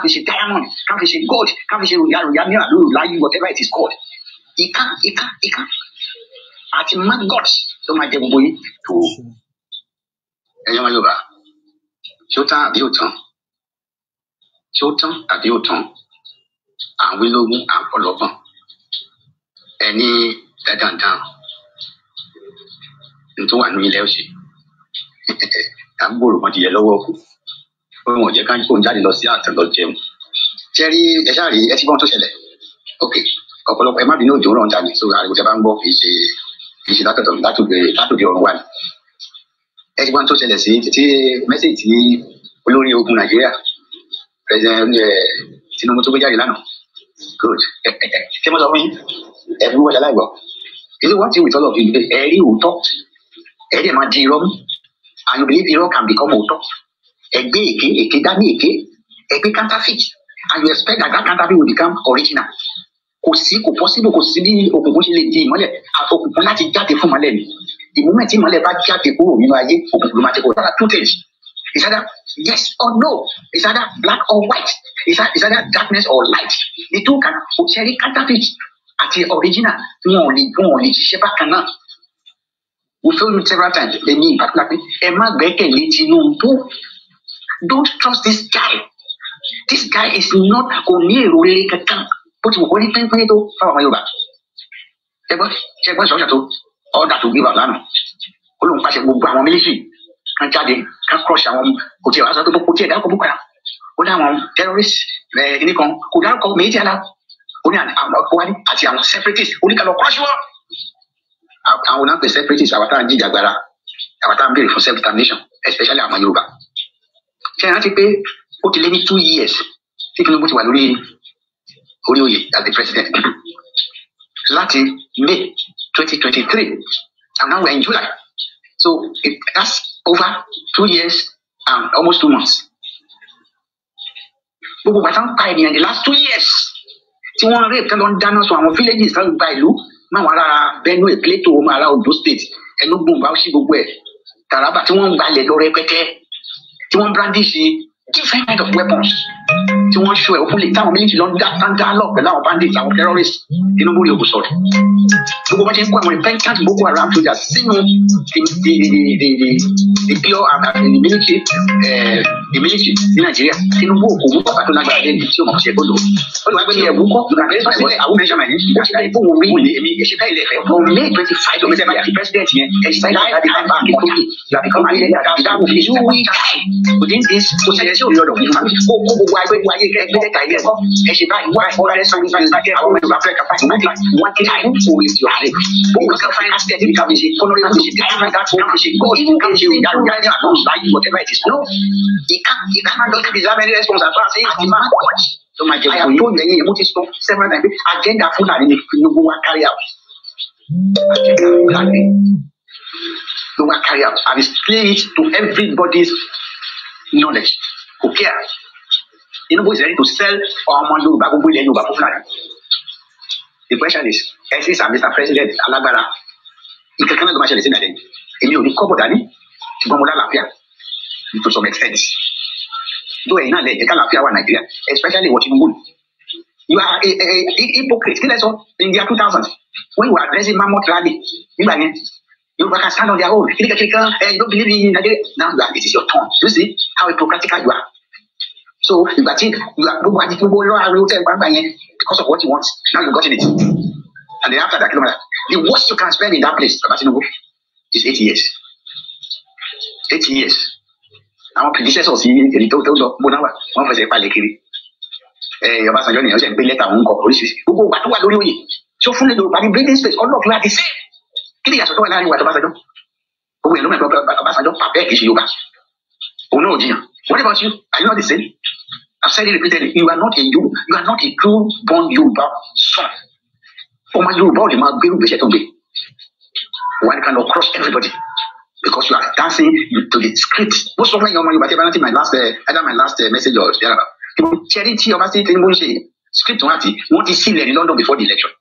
fi ṣe diamond ká fi ṣe gold ká fi ṣe ròyà mìíràn lóru láyé whatever it is called ìka àti maggot tó máa jẹ gbogbo yìí tó ẹ̀yin ọmọ Yorùbá ṣé ó tán àbí ó tán ṣé ó tán àbí ó tán à ń wí lógún à ń pọ̀ lọ́gbọ̀n ẹni dandan ní tó wà ní ilẹ̀ òsì àgbòrò wọn ti yẹ lọ́wọ́ kù pé wọn ò jẹ́ ká kó ń jáde lọ sí àtàn lọ jẹun ṣe rí ẹ ṣáà rí ẹ ti gbọ́n tó ṣẹlẹ̀ ok ọ̀pọ̀lọpọ̀ ẹ má bínú òjò rọ̀ ń jalè so àrùn tẹ bá ń gbọ́ kì í ṣe látòdì ọ̀run wà ní ẹ ti gbọ́n tó ṣẹlẹ̀ sí títí mẹ́sẹ̀jì tí olórí ogun Nàìjíríà president Tinubu tó gbé jáde lánàá good ṣé mo sọ fún yín ẹ fi wọ́n ṣe aláìgbọ́ ilé wọ́n ti wù tọ́lọ̀ fi ẹ rí òótọ́ ẹ dẹ̀ máa di irọ́ mú and you believe irọ́ can become òótọ́ ẹgbẹ́ èké dání èké ẹgbẹ́ counterfeit and you expect that counterfeit will become original kò possible kò sí bí òkùnkùn ṣe lè di ìmọ́lẹ̀ òkùnkùn láti jáde fún ìmọ́lẹ̀ ni the moment tí ìmọ́lẹ̀ bá jáde kúrò nínú ayé òkùnkùn ló máa jẹ́ kó rárá two things is either yes or no is either black or white is either darkness or light the two can ṣẹ́rí counterfeit àti original wọn ò lè ṣiṣẹ́ bákan náà we told you several times èmi in particular pé ẹ má gbẹ́kẹ̀lé Tinubu don't trust this guy is not kò ní èrò rere kankan bó ti wù kó ní pínpín tó fáwọn ọmọ Yorùbá ṣẹgbọn sọjà tó ọdà tó gbé wà lánàá ó lóun pàṣẹ gbogbo àwọn mílíṣì kan jáde kan crush àwọn kò tiẹ̀ wá sọ pé kò tiẹ̀ dárúkọ boko haram ó ní àwọn terrorist kìíní kan kò dárúkọ méjì àlá ó ní àwọn ọkọwádìí àti àwọn separatists ó ní ká lọ crush wọn àwọn náà pè separatists àwọn táwọn jíjà gbára àwọn táwọn béèrè fún self determination especially àwọn Yorùbá ṣe é rántí pé ó ti lé ní 2 years tí Tinubu ti wà lórí oyè as the president láti May 2023 and now we're in July so that's over 2 years and almost 2 months gbogbo bàtà ń pa ènìyàn the last 2 years tí wọ́n rape tẹ́lọ̀ ń dáná sun àwọn villages tẹ́lọ̀ gba ìlú máwọn ará Benue Plateau ọmọ ará Ondo State Enugu Bauchi gbogbo ẹ̀ Taraba tí wọ́n ń gbalẹ̀ lọ rẹpẹtẹ tí wọ́n brandish different kind of weapons tí wọ́n ṣọ ẹ̀ òkúlẹ̀ táwọn méjì lọ dá lọ pẹ̀lú àwọn bandits àwọn terrorists Tinubu rí òkú sọ̀rọ̀ gbogbo wọn ti ń kó àwọn repentant Boko Haram soldiers sínú the pure and the military ní Nàìjíríà Tinubu òkú mú ọ̀pá tó lágbára lé ní tí o mọ̀ ṣe gbọ́dọ̀ ó lè wá gbé ní ẹ̀wù kọ́ àwọn measurement ní ó ti dá ibò wọn rí wòlé èmi èṣe báyìí lẹ́fẹ̀ẹ́ from May 25 to May the president yẹn ẹ̀ṣin báyìí láti time back in Kogi you have become a leader that will finish you weak within this kò ṣẹlẹ̀ sí òyìnbó ọ̀dọ̀ kó gbogbo agbègbè ayé ẹgbẹ́ tàyẹ̀ ẹ̀kọ́ ẹ̀ṣin báyìí wọ́n àìfọ́ra ẹ̀sán ní ìgbàgbẹ́ àwọn Yorùbá fẹ́ kàfà tí wọ́n ti wọ́n ti time to waste your life gbogbo kan fine as thirty become ṣe fọ́nrán ìwé ṣe dáhùn that one ṣe go even kan ṣe ìyá ìyá ìyá àná láyé whatever it is no it can't don't deserve any response as far as saying àti máa kọ́ so my dear I have told you mo ti sọ several times agenda Fulani ni Tinubu wa carry out agenda Fulani ló wa carry out and explain it to everybody's knowledge who care Tinubu is ready to sell ọmọ Yorùbá gbogbo ilẹ̀ Yorùbá fún Fulani the question is ẹsìn sir Mr. President alágbára ìkankan náà ló máa ṣẹlẹ̀ sí Nàìjíríà èmi ò ní kọ́bọ̀ dání ṣùgbọ́n mo lálàáfíà to some extent though ẹ̀yin náà lẹ̀ jẹ́ kálàáfíà wà Nàìjíríà especially what Tinubu you are a hypocrite kí lẹ́sọ̀ in the year 2000 when you were addressing Mammoth rally nígbà yẹn Yorùbá can stand on their own kí kan you don't believe in Nigeria now it is your turn you see how hypocritical you are so ìgbà tí gbogbo àti gbogbo lọ́wọ́ ariwo tẹ́ gbàgbà yẹn because of what you want now you got in it and then after that the worst you can spend in that place Baba Tinubu is 8 years 8 years àwọn predecessors yìí èyí tó lọ gbóná wà wọ́n fẹsẹ̀ palẹ̀ kiri Ọbásanjọ́ nìyẹn ó ṣe ń gbé lẹ́tà òun kọ oríṣiríṣi gbogbo ìgbà tó wà lórí oyè tí ó fún lè Yorùbá ní breathing space ọlọ́ọ̀kì láti ṣe kí ni ìyàtọ̀ tó wà láàrin ìwà Ọbásanjọ́ gbogbo ìlú mẹ́tọ́ Ọbásanjọ́ pàpẹ́ kì í ṣe Yorùbá òun náà jiyàn what about you are you not the same I've said it repeatedly you are not a true born Yorùbá son ọmọ Yorùbá ò lè máa gbérù gbèsè tó gbé one cannot cross everybody because you are dancing to the script most of my Yorùbá tẹ́ bá rántí my last message or thereabout charity ọba sí Tinubu ń ṣe script wọn àti wọn ti sílẹ̀ ní London before the election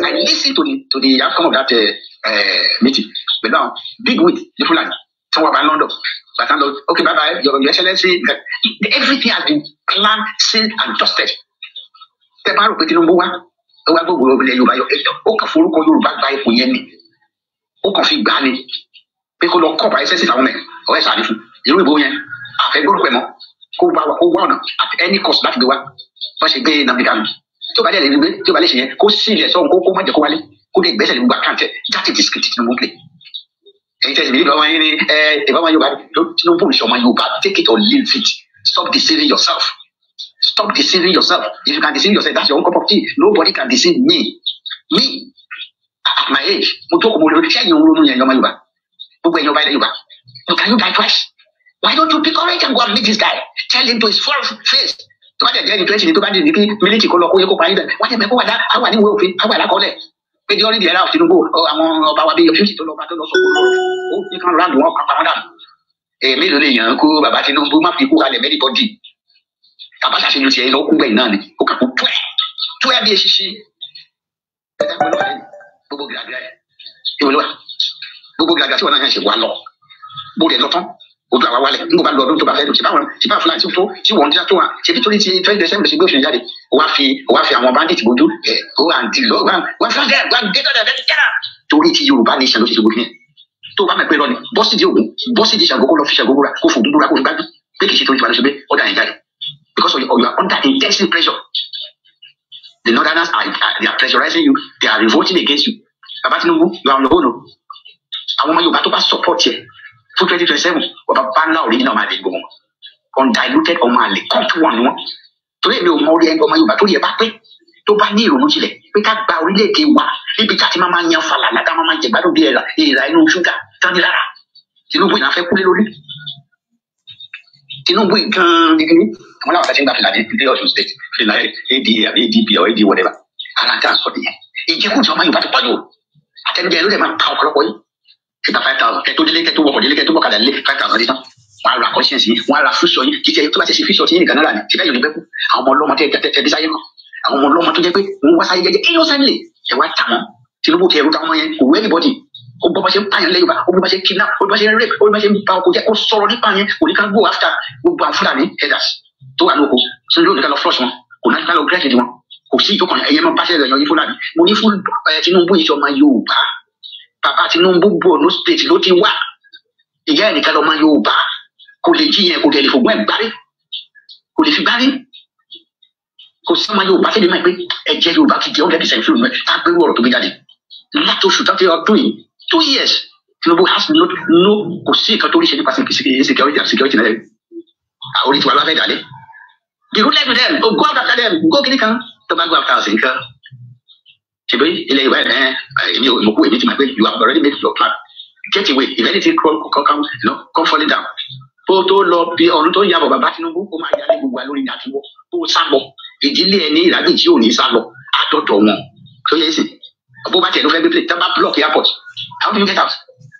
I listened to the outcome of that meeting pẹ̀lú àwọn big wit ní Fulani tí wọ́n wà ní London but I'm like okay bye bye your excellency everything has been planned sealed and dusted tẹ́ bá rò pé Tinubu wá gbogbo obìnrin Yorùbá ó kàn forúkọ Yorùbá gba ipò yẹn ni ó kàn fi gbà ni pé kó lọ kọ́ ọ̀pá ẹsẹ̀ sí àwọn ọ̀rẹ́ sàdí fún irú ìbò yẹn àfẹ́gbọ́n pẹ̀ mọ́ kó wá ọ̀nà at any cost láti gbé wá wọ́n ṣe gbé Nnamdi Kanu tí ó bá lè gbé tí ó bá lè ṣe yẹn kó sí ilẹ̀ sọ́hun kó má jẹ́ kó wálé kó lè gbẹ́sẹ̀ lè gbogbo àkáǹtẹ̀ jáde discrete Tinubu play ẹ̀yin tẹ̀sí mi nípa wọn yín ni ìbá wọn Yorùbá Tinubu ìṣe ọmọ Yorùbá take it or leave it. Stop deceiving yourself. Stop deceiving yourself. If you can deceive yourself, that's your own cup of tea. Nobody can deceive me. Me, at my age, mo tó kò mo lórí iṣẹ́ yìí ń ronú yẹn ọmọ Yorùbá. Gbogbo ẹ̀yin ọba ilẹ̀ Yorùbá. Can you die twice? Why don't you pick courage and go and meet this guy? Tell him to his full face. Tó bá dẹ̀ jẹ́ ìtúwẹ́sì ni tó bá dẹ̀ ní kí mílíọ̀tì kó lọ kó yẹ kó parí bẹ̀. Wọ́n ti mẹ́kọ́ wà dá àwọn àníwò òfin àwọn àlákọ́lẹ̀. Pé di ọ́rí di ẹ̀rá Tinubu àwọn ọba wa bíi fíìsì tó lọ bá tó lọ sọ̀kò lọ́rọ̀. Ó ní kán ráàdù wọn pàpà wọn dànù. Èmi ló lè yàn kó bàbá Tinubu má fi kú kalẹ̀ mẹ́rìbọ́dì. Bàbá ṣàṣeyọrí tiẹ̀ lọ kú gbẹ̀yìn náà ni. Ó kà kó tú ẹ̀ bí eṣiṣi. Gbogbo gàgà ẹ̀ ìwòlúwà gbogbo gàgà tí wọn náà ṣe wà lọ bó rẹ̀ lọ tán odò àwa wálẹ̀ nígbà bá lọ ọdún tó bá fẹ́ dùn tí bá fúlàní tó tí wọ́n ń dá tó wà ṣebí torí ti 20 December ṣe gbé òṣèlú jáde ó wá fi àwọn bandit bójú ó wà ní lọ wọn fún ẹ wọn gé lọ́dọ̀ ẹ̀ kẹ́rà torí ti Yorùbá nation ló ṣe gbogbo yẹn tó bá mẹ́ pé lọ ni bọ́sì di Ògún bọ́sì di Ṣàngó kó lọ fi Ṣàngó búra kó fò búra kó fi gbájú pé kì í ṣe torí ti wà lóṣù pé ó dà yẹn jáde because you are under intense pressure. The Northerners they are pressurizing you, they are revolting against you. Baba Tinubu, you are on your own. Àwọn ọmọ Yorùbá tó bá support yẹ fún 2027 ọba bá ńlá original ọmọ àlè gbogbo wọn undiluted ọmọ àlè cut one wọn torí èmi ò mọ orí ẹgbẹ́ ọmọ Yorùbá tó yẹ bá pé tó bá ní ìrònú sílẹ̀ pé ká gba orílẹ̀-èdè wa níbi tá a ti máa yan falala tá a máa jẹ gbádùn bí ìrà inú ṣúgà tán ní lára Tinubu ìnáfẹ́ kúlé lórí Tinubu gan gidi àwọn làwọn àti ìgbà fìlàní ìpínlẹ̀ Ọ̀ṣun state fìlàní ADP or AD whatever aláǹtà sọ nìyẹn ìjẹkùn tí ọmọ Yorùbá ti pọ̀ jù àtẹnudẹ ló dẹ̀ máa ta ọ̀pọ̀lọpọ̀ yìí síta 5,000 kẹtó délé kẹtó wọkọ̀ délé kẹtó wọkàdà lé 5,000 dín tán wọn á ra conscience yìí wọn á ra fúsọ yìí jíjẹ tó bá ti ṣe fíṣọ tí yìí nìkan náà rà ní tí bẹ́ẹ̀ yóò ní bẹ́kú àwọn ọmọ ọlọ́mọ tẹ bí sáyé kan àwọn ọmọ ọlọ́mọ tó jẹ́ pé wọ́n wá sáyé jẹ́jẹ́ innocently ẹ wá tà wọ́n Tinubu ti ẹrú táwọn yẹn kò wẹ́ anybody ó gbọ́ bá ṣe ń pààyàn lẹ́yìn bá ó gbọ́ bá ṣe ń kidnap ó gbọ́ bá ṣe ń rape ó gbọ́ bá ṣe ń ba ọkọ̀ jẹ́ ó sọ̀rọ̀ nípa yẹn kò ní ká go after gbogbo àwọn Fúlàní headers tó wà lóko Tinubu ní ká lọ flush wọn kò ní ká lọ gírẹ́tì wọn kò sí ìjókòó ẹ̀yẹ máa bá ṣe rẹ̀ yan ní Fúlàní mo ní fún Tinubu ìṣọmọ Yorùbá bàbá Tinubu Borno state ló ti wá ìyá ẹnìkan lọmọ Yorùbá kò lè jí yẹn kò tẹ̀lé fògbọ́n ẹ̀ gbárí kò lè fi gbárí kò sí ọmọ Yorùbá tẹ́lẹ̀ máa pé ẹ̀jẹ̀ Yorùbá ti di 100% fún mi tá a gbé ọ̀rọ̀ tó gbé jáde láti oṣù tàbí ọdún yìí 2 years Tinubu has no kò sí nǹkan tó rí ṣe nípa security náà orí tiwa lábẹ́ ìdálẹ́ the rule let them go after them go kiri kan tó bá go after us nǹkan ṣèbí ilẹ̀ Yorùbá èmi ò mọ̀ kú èmi ti máa pé you have already made your plan get away if anything come falling down tó lọ bí ọdún tó yàbọ̀ bàbá Tinubu ó máa yálé gbogbo lórí ní àtúbọ̀ tó sá lọ ìdílé ẹni ìràgbé tí ò ní sá lọ àtọ̀tọ̀ wọn tó yẹ sí bó bá tẹ̀ ló fẹ́ gbé plane tá bá block airport how do you get out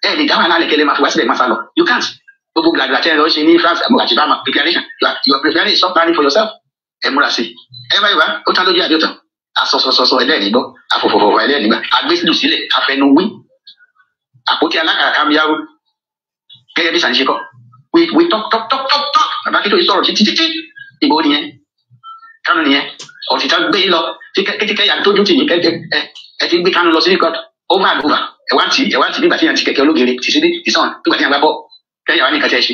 ẹ lè dáhùn alálẹ̀ kẹlẹ́ máa fi wá sílẹ̀ máa sá lọ you can't gbogbo gbàgbà tẹ́ ẹ lọ ṣe ní France àti bama preparation you are preparing stop planning for yourself ẹ múra sí ẹ bá yorùbá ó tán lójú àdéhùn asọsọsọsọ ẹlẹ́ẹ̀nígbọ́ afọ̀fọ̀fọ̀ ẹlẹ́ẹ̀nígbà agbésílù sílẹ̀ afẹnuwí àpótí alákàkámiyáwó gẹ́gẹ́ bí sàníṣe kọ́ we talk bàbá kí tó yìí sọ̀rọ̀ títí ìbò nìyẹn Kánú nìyẹn ọ̀títà gbé yín lọ tí kẹ́kẹ́ yà tójú tì yín ẹ ti gbé Kánú lọ sí ní court over and over ẹ̀wá tì nígbà tí yàn ti kẹ̀kẹ́ ológere tì sí ìsàn nígbà tí yàn bá bọ̀ kẹ́yìn àwọn nìkan tẹ́ ṣe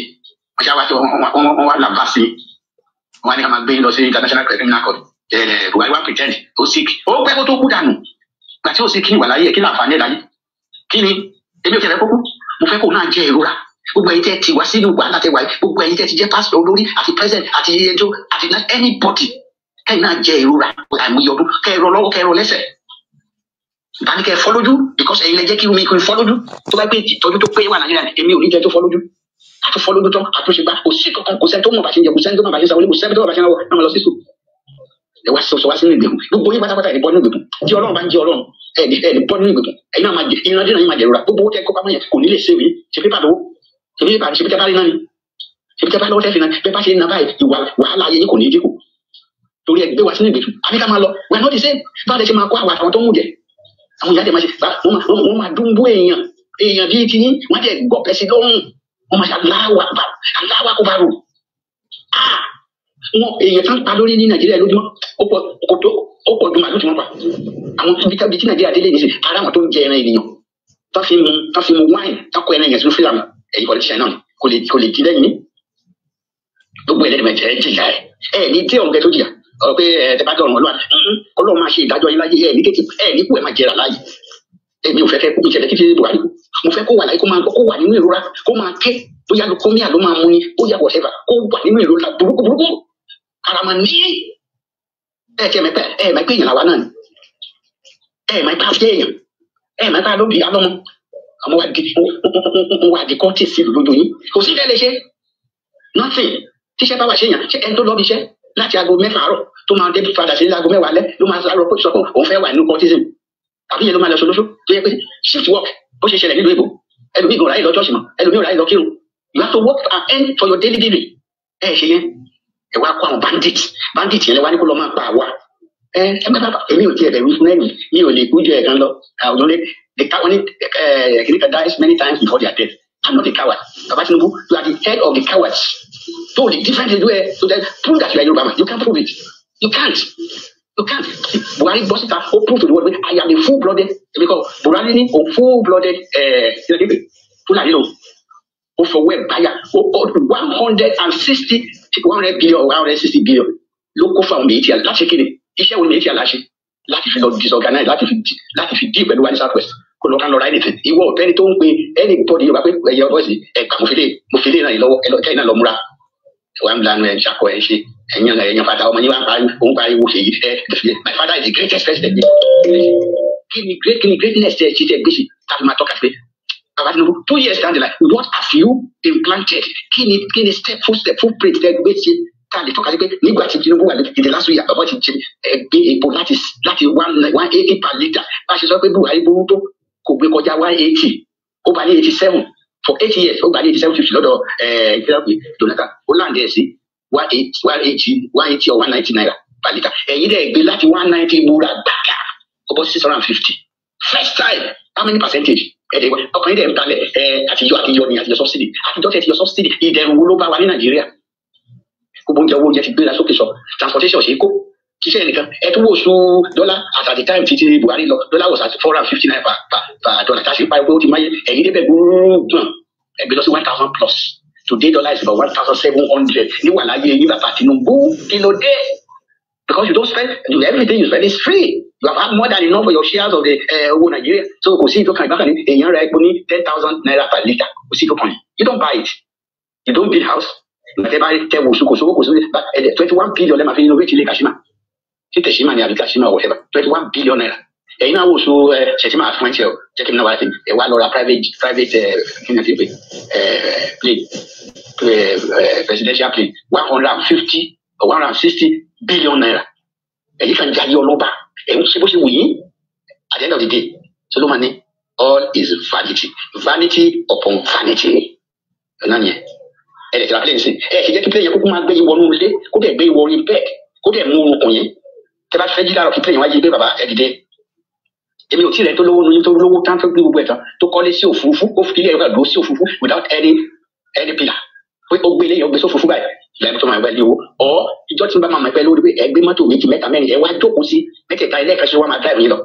wọ́n ṣá wá tí wọ́n wá làbá sí wọ́n á ní ká máa gbé yín lọ sí international criminal court Buhari wá pretend ó sick ó pẹ́ kó tó kú dànù gbà tí ó sick kí ni wà láyé kí ni àǹfààní ẹ̀ láyé kí ni ebi ò tẹ̀lé kókó mo fẹ́ kó náà jẹ́ ìrora gbogbo ẹ̀yin tẹ́ ti wá sínú wàhálà tẹ́ wáyé gbogbo ẹ̀yin tẹ́ ti jẹ́ pásítọ̀ olórí àti president àti ẹjọ́ àti anybody kẹ́yìn náà jẹ́ ìrora àìmọye ọdún kẹ́ ẹ rọ lọ́wọ́ kẹ́ ẹ rọ lẹ́sẹ̀ ìbáni kẹ́ ẹ fọ́ lójú because ẹ̀yin lẹ jẹ́ kí omi kò fọ́ lójú tó bá gbé ìtọ́jú tó pé wà Nàìjíríà èmi ò ní jẹ́ tó fọ́ lójú àti fọ́ lójú tán àtúnṣe gbà kò sí kankan kò sẹ́ni tó mọ̀ bá ṣe ń jẹ kò sẹ́ni tó mọ̀ bá ṣe ń sàwọlé kò sẹ́ni tó mọ̀ bá ṣe ń náà lọ sí sùn ẹ wá sọ wá sínú ìgbèkùn gbogbo yín pátápátá ẹ̀ ní bọ́ nínú ìgbèkùn tí Ọlọ́run bá ń jẹ Ọlọ́run ẹ̀ ní bọ́ nínú ìgbèkùn ẹ̀yin náà máa jẹ ìrìnàjò náà yín máa jẹ ìrora gbogbo owó tẹ́ kó pamọ́ yẹn kò ní lè ṣe wí ṣe pépà lówó ṣe pépà bá rí náà ni ṣe pépà lọ́wọ́ tẹ́ fi náà bẹ́ẹ̀ bá ṣe ń na báyìí ìwà wàhálà ayé yín kò ní dínkù torí ẹ gbé wá sínú ìgbèkùn àbí ká máa lọ we are not the same báwo lè ṣe máa kó àwọn àtàwọn tó ń mú jẹ àwọn ìyá tẹ máa ṣe wọ́n máa dúnbó èèyàn bíi ti yín wọ́n jẹ gbọ́pẹ́ sí lọ́rùn wọ́n máa ṣe aláwa kó bá rò wọn èèyàn tán pa lórí ní Nàìjíríà lójúmọ́ ó pọ̀ dùn màlúù tí wọ́n pa àwọn ibi tí Nàìjíríà délé nìṣẹ́ ara àwọn tó ń jẹ ẹran ènìyàn tán fi mu wáìn tán kó ẹran èèyàn sínú fílàmù ẹ̀yìn politician náà kò lè di lẹ́yìn gbogbo ẹlẹ́dẹ̀mẹ̀jẹ̀ ẹ̀ jìyà ẹ̀ ní tí ọ̀run kẹ́ tó jìyà ọ̀rọ̀ pé ẹ̀ tẹ́ bá dọ̀rùn Ọlọ́run máa ṣe ìdájọ́ yín láyé ẹ̀ ní kéèké ẹ̀ ní kú ẹ̀ máa jẹrà láyé èmi ò fẹ́ kó ìṣẹ̀lẹ̀ títí Buhari mo fẹ́ kó wà láyé kó wà nínú ìrora kó máa ké bóyá ló kọ́míà ló máa mú ni bóyá whatever kó wà nínú ìrora burúkú ara máa ní tiẹ̀ mẹ́pẹ́ mẹ́pẹ́ èèyàn làwa náà ni mẹ́pẹ́ àfẹ́ èèyàn mẹ́pẹ́ ló bí alọ́mọ àwọn wà di kọ́ńtì sí lójú yín kò sí tẹ́lẹ̀ ṣe nothing tíṣẹ́ bá wà ṣe yàn ṣe ẹni tó lọ́ bí iṣẹ́ láti aago 6 àárọ̀ tó máa dé padà sí aago 10 alẹ́ ló máa sọ pé òun fẹ́ wà nínú cultism àbí yẹn ló máa lọ ṣolóṣó tó yẹ pé shift work bó ṣe ṣẹlẹ̀ nílùú èbó ẹlòmíì kò ráyè lọ church mọ́ ẹlòmíì ò ráyè lọ kírun you have to work and earn for your daily living ṣe yẹn ẹ wá kó àwọn bandit yẹn lẹ wá ní kó lọ máa pa àwa èmi ò tiẹ̀ bẹ̀ wí fún ẹ̀mí mi ò lè kú jẹ ẹ̀kan lọ àwọn olè the coward kìnìkan dies many times before their death I'm not a coward Baba Tinubu you are the head of the cowards so the difference is where so then prove that you are Yoruba man you can't prove it you can't Buhari bọ́ síta ó prove to the world wey I am a full-blooded because Buhari ní a full-blooded Fulani lò ó fọwọ́ ẹ̀ báyà ó 100 billion 160 billion ló kó fún àwọn méjì láti kéde iṣẹ́ wo ni méjì aláṣẹ láti fi lọ disorganize láti fi dí pẹ̀lú wani south west kó lọ ká lọ ra anything ìwọ ọ̀tẹ́ni tó ń pe anybody yorùbá pé ẹ̀yẹ ọ̀dọ́ sí ẹ̀ka mo fi lé náà lọ́wọ́ ẹ̀lọ́kẹ́ iná lọ múra wà ń lanu ẹ̀ ṣàkọ ẹ̀ ṣe ẹ̀yàn fada ọmọ yín wà ń parí òun parí wo ṣèyí my father is the greatest president kí ni greatness ẹ̀ ṣe tẹ̀ gbèsè tàbí máa tọ́ka sí pé Baba Tinubu 2 years down the line what have you implanted kí ni footprint tẹ̀ gbèsè ká lè tọ́ka sí pé nígbà tí Tinubu wà ní the last year bàbá ti ṣe gbé epo láti 180 per litre bá a ṣe sọ pé Buhari burú tó kò gbé kọjá 180 ó bá ní 87 for 8 years ó bá ní 87.50 lọ́dọ̀ ìfẹ́rẹ́pì Jonathan ó láǹdẹ̀ sí 180 or 190 naira per litre ẹ̀yin dẹ̀ gbé láti 190 múra gbàgà ó bọ́ sí 650 first time how many percentage ọkùnrin dẹ̀ ń talẹ̀ àtijọ́ subsidy àtijọ́ tẹ̀ ti yọ subsidy ìdẹ̀rù wo ló bá wa ní Nàìjíríà gbogbo oúnjẹ owó oúnjẹ ti gbéra sókè sọ transportation ṣe kó ṣiṣẹ́ nìkan ẹ tún wò sún dọ́là at the time títí Buhari lọ dọ́là was at 450 naira per dollar tá a ṣe pa epo ó ti máyé ẹ̀yin débẹ̀ gbọ́n ẹgbẹ́ lọ sí 1000 plus today dollar is about 1700 níwà láyé yín bàbá Tinubu kí ló dé because you don't spend everything you spend is free you have had more than enough for your shares of the owó Nigeria so kò sí ìtọ́kàn ìbákan ní èèyàn ra epo ní 10,000 naira per litre kò sí ìtọ́kàn you don't buy it you don't build house ìgbàtẹ́ bá tẹ wòsù kò sówó 21 billion lẹ́ẹ̀ máa fi innovate ilé Kashima tí Teshima ni àbí Kashima or whatever 21 billion naira ẹ̀yin náà wòsù Shettima àfúnṣe ọ̀ jẹ́ kí n náà wá sí ẹ̀ wá lọ ra private kí ni a ti pè plane presidential plane 150 or 160 billion naira ẹ̀yin kan jáde ọlọ́ba ẹ̀yin ṣe bó ṣe wù yín at the end of the day Solomoni all is vanity upon vanity ọ̀nà nìyẹn. Ẹ̀rẹ̀ plane sí ṣe jẹ́ kí plane yẹn kúkú máa gbé yín wọnú ilé kó dẹ̀ gbé wọ orí bed kó dẹ̀ mú orúnkún yẹn tẹ́ bá fẹ́ jí láàárọ̀ kí plane yẹn wá yí gbé bàbá ẹ̀ dìde èmi ò tí rẹ̀ tó lówó lóyún tó lówó tán tó gbé gbogbo ẹ̀ tán tó kọ́lé sí òfurufú ó fi ilé ẹ̀rọ àdúró sí òfurufú without any pillar pé ó gbé ilé yẹn ó gbé sí òfurufú báyìí ìlànà tó máa gbẹ lé owó ọ̀ ìjọ tí ń bá máa máa pẹ́ lórí pé ẹgbẹ́ mọ́tò méjì mẹ́ta mẹ́rin ẹ wá jókòó sí mẹ́tẹ̀ẹ̀ta ilé ẹ̀ka ṣe wá máa drive yín lọ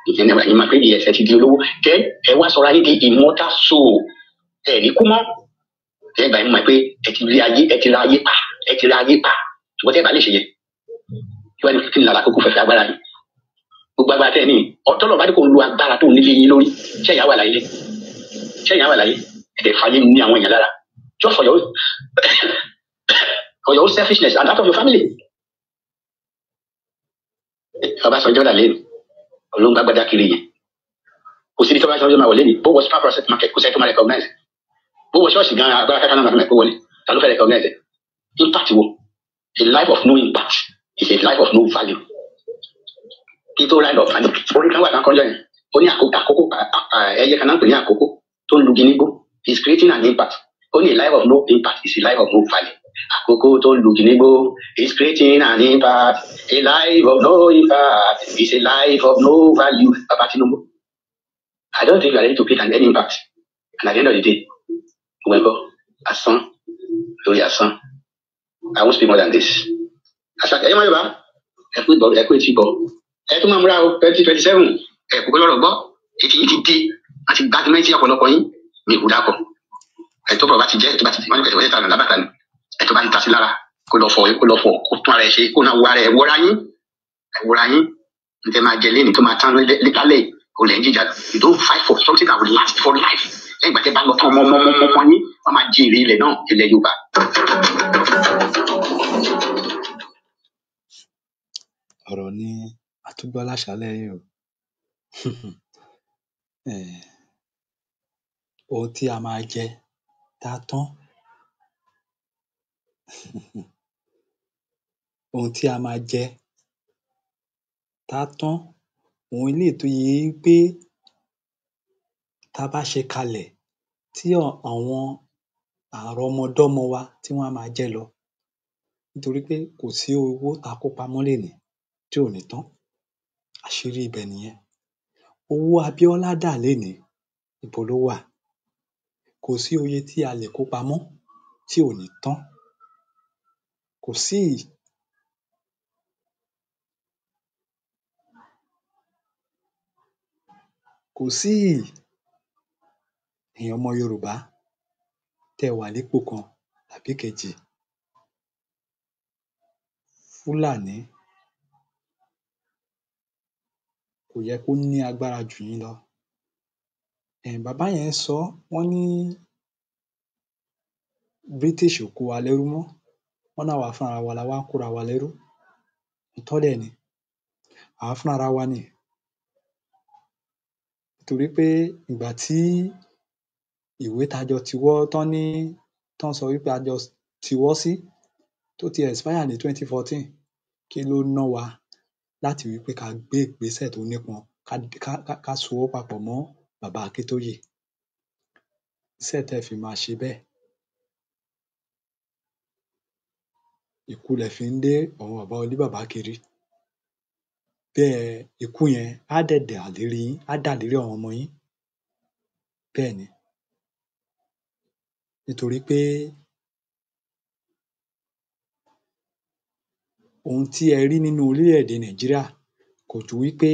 ìyẹn náà yín máa pé ìyẹsẹ̀ ti di olówó tẹ́ ẹ wá sọ̀rọ̀ ayé di immortal soul ẹ̀ ní kú mọ́ ẹ bá yín mọ̀ pé ẹ ti ra ayé pa ṣùgbọ́n tẹ́ bá lè ṣe yẹn kí wọ́n ní kí ni lára kókó fẹ́fẹ́ agbára yìí gbogbo agbára tẹ́ ẹ ní ọ̀tọ́lọ̀ bá dé kó lu agbára tó nílé yín lórí ṣẹ́yìn àwà láyé ẹ̀ fàyè ní àwọn èèyàn lára just for your own selfishness and that of your family. Ọbásanjọ́ là lẹ́nu olóńgbà gbadá kiri yẹn kò sí ní tí Ọbásanjọ́ máa wọlé ní bó wọ super process market kò sẹ́ tó máa recognize bó wọ ṣọ́ọ̀ṣì gan agbára kankan náà máa fi kó wọlé ta ló fẹ́ recognize impact wo a life of no impact is a life of no value. Kí tó right of value orí kan wà kan kọjá yẹn ó ní àkókò ẹyẹ kan náà ń pè ní àkókò tó ń lu gínígbó is creating an impact only a life of no impact is a life of no value. Àkókò tó ń lu gínígbó is creating an impact a life of no impact is a life of no value. Baba Tinubu, I don't think you are ready to create any impact and at the end of the day gbogbo asán lórí asán I won't speak more than this. Àṣà ẹ̀yẹ́ máa yọ̀ bá ẹ̀kú etí bọ̀ ẹ̀ tó máa múra o 2027 ẹ̀kú pé lọ́rọ̀ gbọ́ ètí yìí ti dé àti gbàdúmẹ́tì ọ̀pọ̀lọpọ̀ yín ní ìkú dàpọ̀ ẹ̀ tó bọ̀ bá ti jẹ́ wọ́n ní pẹ̀lú ẹ̀ta nà lábàtà ni ẹ̀ tó bá ti ta sí lára kó lọ fọ̀ kó tún ara ẹ̀ ṣe kó náà wá rẹ̀ wọ́ra yín ní tẹ́ máa jẹ lẹ́ni tó máa tán lálẹ́ kò lè ń jíjà. You don't fight for something that will last for life. Lẹ́yìn ìgbà tẹ́ bá lọ tán ọmọ yín wọ́n máa jí èrè ilẹ̀ náà ilẹ̀ Yorùbá. Ọ̀rọ̀ ni a tún gbọ́ láṣálẹ́ yìí o. Ohun tí a máa jẹ tá tán. Ohun tí a máa jẹ tá tán. Ohun eléyìí tó yẹ pé tá bá ṣe kalẹ̀ tí àwọn àrọmọdọ́mọ wa tí wọ́n á máa jẹ lọ. Nítorí pé kò sí owó tá kó pamọ́ lénìí tí ò ní tán. Àṣírí ibẹ̀ nìyẹn. Owó Abíọ́lá dà lénìí, ibo ló wà? Kò sí oye tí a lè kó pamọ́ tí ò ní tán. Kò sí. Kò sí. Ẹ̀yin ọmọ Yorùbá tẹ́ wà nípò kan tàbí kejì. Fúlàní kò yẹ kó ní agbára jù yín lọ. Bàbá yẹn sọ, wọ́n ní British ò kó wa lẹ́rú mọ́. Wọ́n náwa fúnra wa la wá ń kóra wa lẹ́rú. Òótọ́ dẹ̀ ni. Àwa fúnra wa ni. Nítorí pé ìgbà tí ìwé tá jọ tiwọ́ tán sọ wípé a jọ tiwọ́ sí tó ti expire ní 2014, kí ló ná wa láti wípé ká gbé ìgbésẹ̀ tó nípọn ká sowọ́ papọ̀ mọ́ bàbá Akíntóyè. Iṣẹ́ tẹ́ fi máa ṣe bẹ́ẹ̀. Ikú lẹ fi ń lé àwọn bàbá oníbàbá kiri. Bẹ́ẹ̀ ikú yẹn á dẹ̀ dà lérí yín, á dà lérí àwọn ọmọ yín. Bẹ́ẹ̀ ni. Nítorí pé ohun tí ẹ rí nínú orílẹ̀-èdè Nàìjíríà kò ju wípé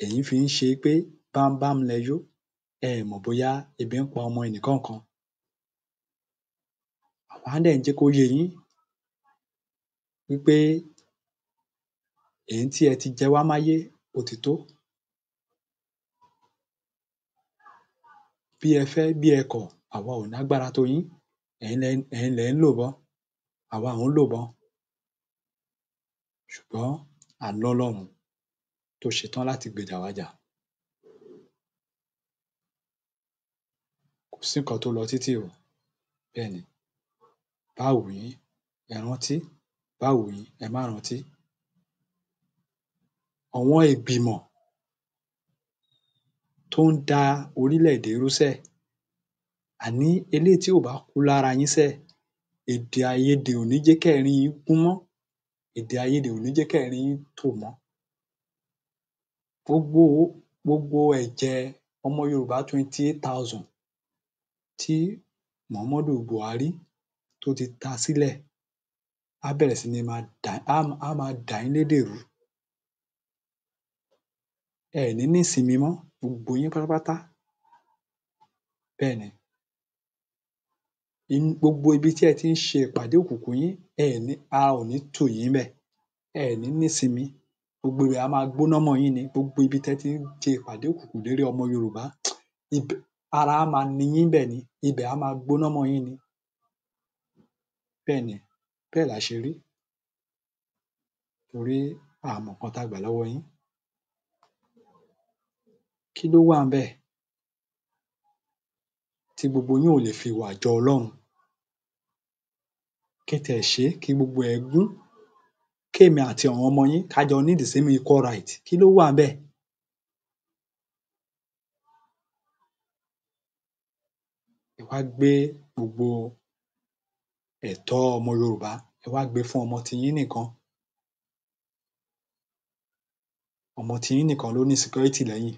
ẹ̀yin fi ń ṣe pé bámúbámú lẹ yó. Ẹ ẹ̀ mọ̀ bóyá ebi ń pa ọmọ ẹnìkọ́ọ̀kan. Àwa dẹ̀ ń jẹ́ kó yé yín wípé èyí tí ẹ ti jẹ wá máyé ó ti tó. Bí ẹ fẹ́ bí ẹ kọ̀, àwa ò lágbára tó yín. Ẹ̀yin lẹ̀ ń lòbọ́, àwa ò ń lòbọ́. Ṣùgbọ́n a lọ́lọ́run tó ṣetán láti gbèjà wa jà. Kò sí nǹkan tó lọ títí o. Bẹ́ẹ̀ ni. Bá wù yín, ẹ rántí. Bá wù yín, ẹ má rántí. Àwọn ìgbìmọ̀ tó ń da orílẹ̀-èdè rú sẹ́, àní eléyìí tí ò bá kú lára yín sẹ́, èdè àìyedè ò ní jẹ́ kẹ́rin yín gún mọ́. Èdè àìyedè ò ní jẹ́ kẹ́rin yín tò mọ́. Gbogbo ẹ̀jẹ̀ ọmọ Yorùbá 28,000 tí Muhammadu Buhari tó ti ta sílẹ̀ á bẹ̀rẹ̀ sí ní máa dà yín lédè rú. Ẹ ẹ̀ ní nísinmi mọ́, gbogbo yín pátápátá. Bẹ́ẹ̀ ni. Gbogbo ibi tí ẹ ti ń ṣe ìpàdé òkùnkùn yín, ara ò ní tù yín ńbẹ̀. Ẹ ẹ̀ ní nísinmi. Gbogbo ibẹ̀ á máa gbóná mọ́ yín ni. Gbogbo ibi tẹ́ ti ń ṣe ìpàdé òkùnkùn lérí ọmọ Yorùbá, ara á máa ni yín ńbẹ̀ ni. Ibẹ̀ á máa gbóná mọ́ yín ni. Bẹ́ẹ̀ ni. Bẹ́ẹ̀ la ṣe rí. Torí a mọ̀ nǹkan tá gbà lọ́wọ́ yín. Kí ló wà ńbẹ̀ tí gbogbo yín ò lè fi ìwà jọ Ọlọ́run? Kí ẹ tiẹ̀ ṣé kí gbogbo ẹ̀ gún. Kémi àti àwọn ọmọ yín ká jọ ní the same equal right. Kí ló wà ńbẹ̀? Ẹ wá gbé gbogbo ẹ̀tọ́ ọmọ Yorùbá, ẹ wá gbé fún ọmọ tiyín nìkan. Ọmọ tiyín nìkan ló ní security lẹ́yìn.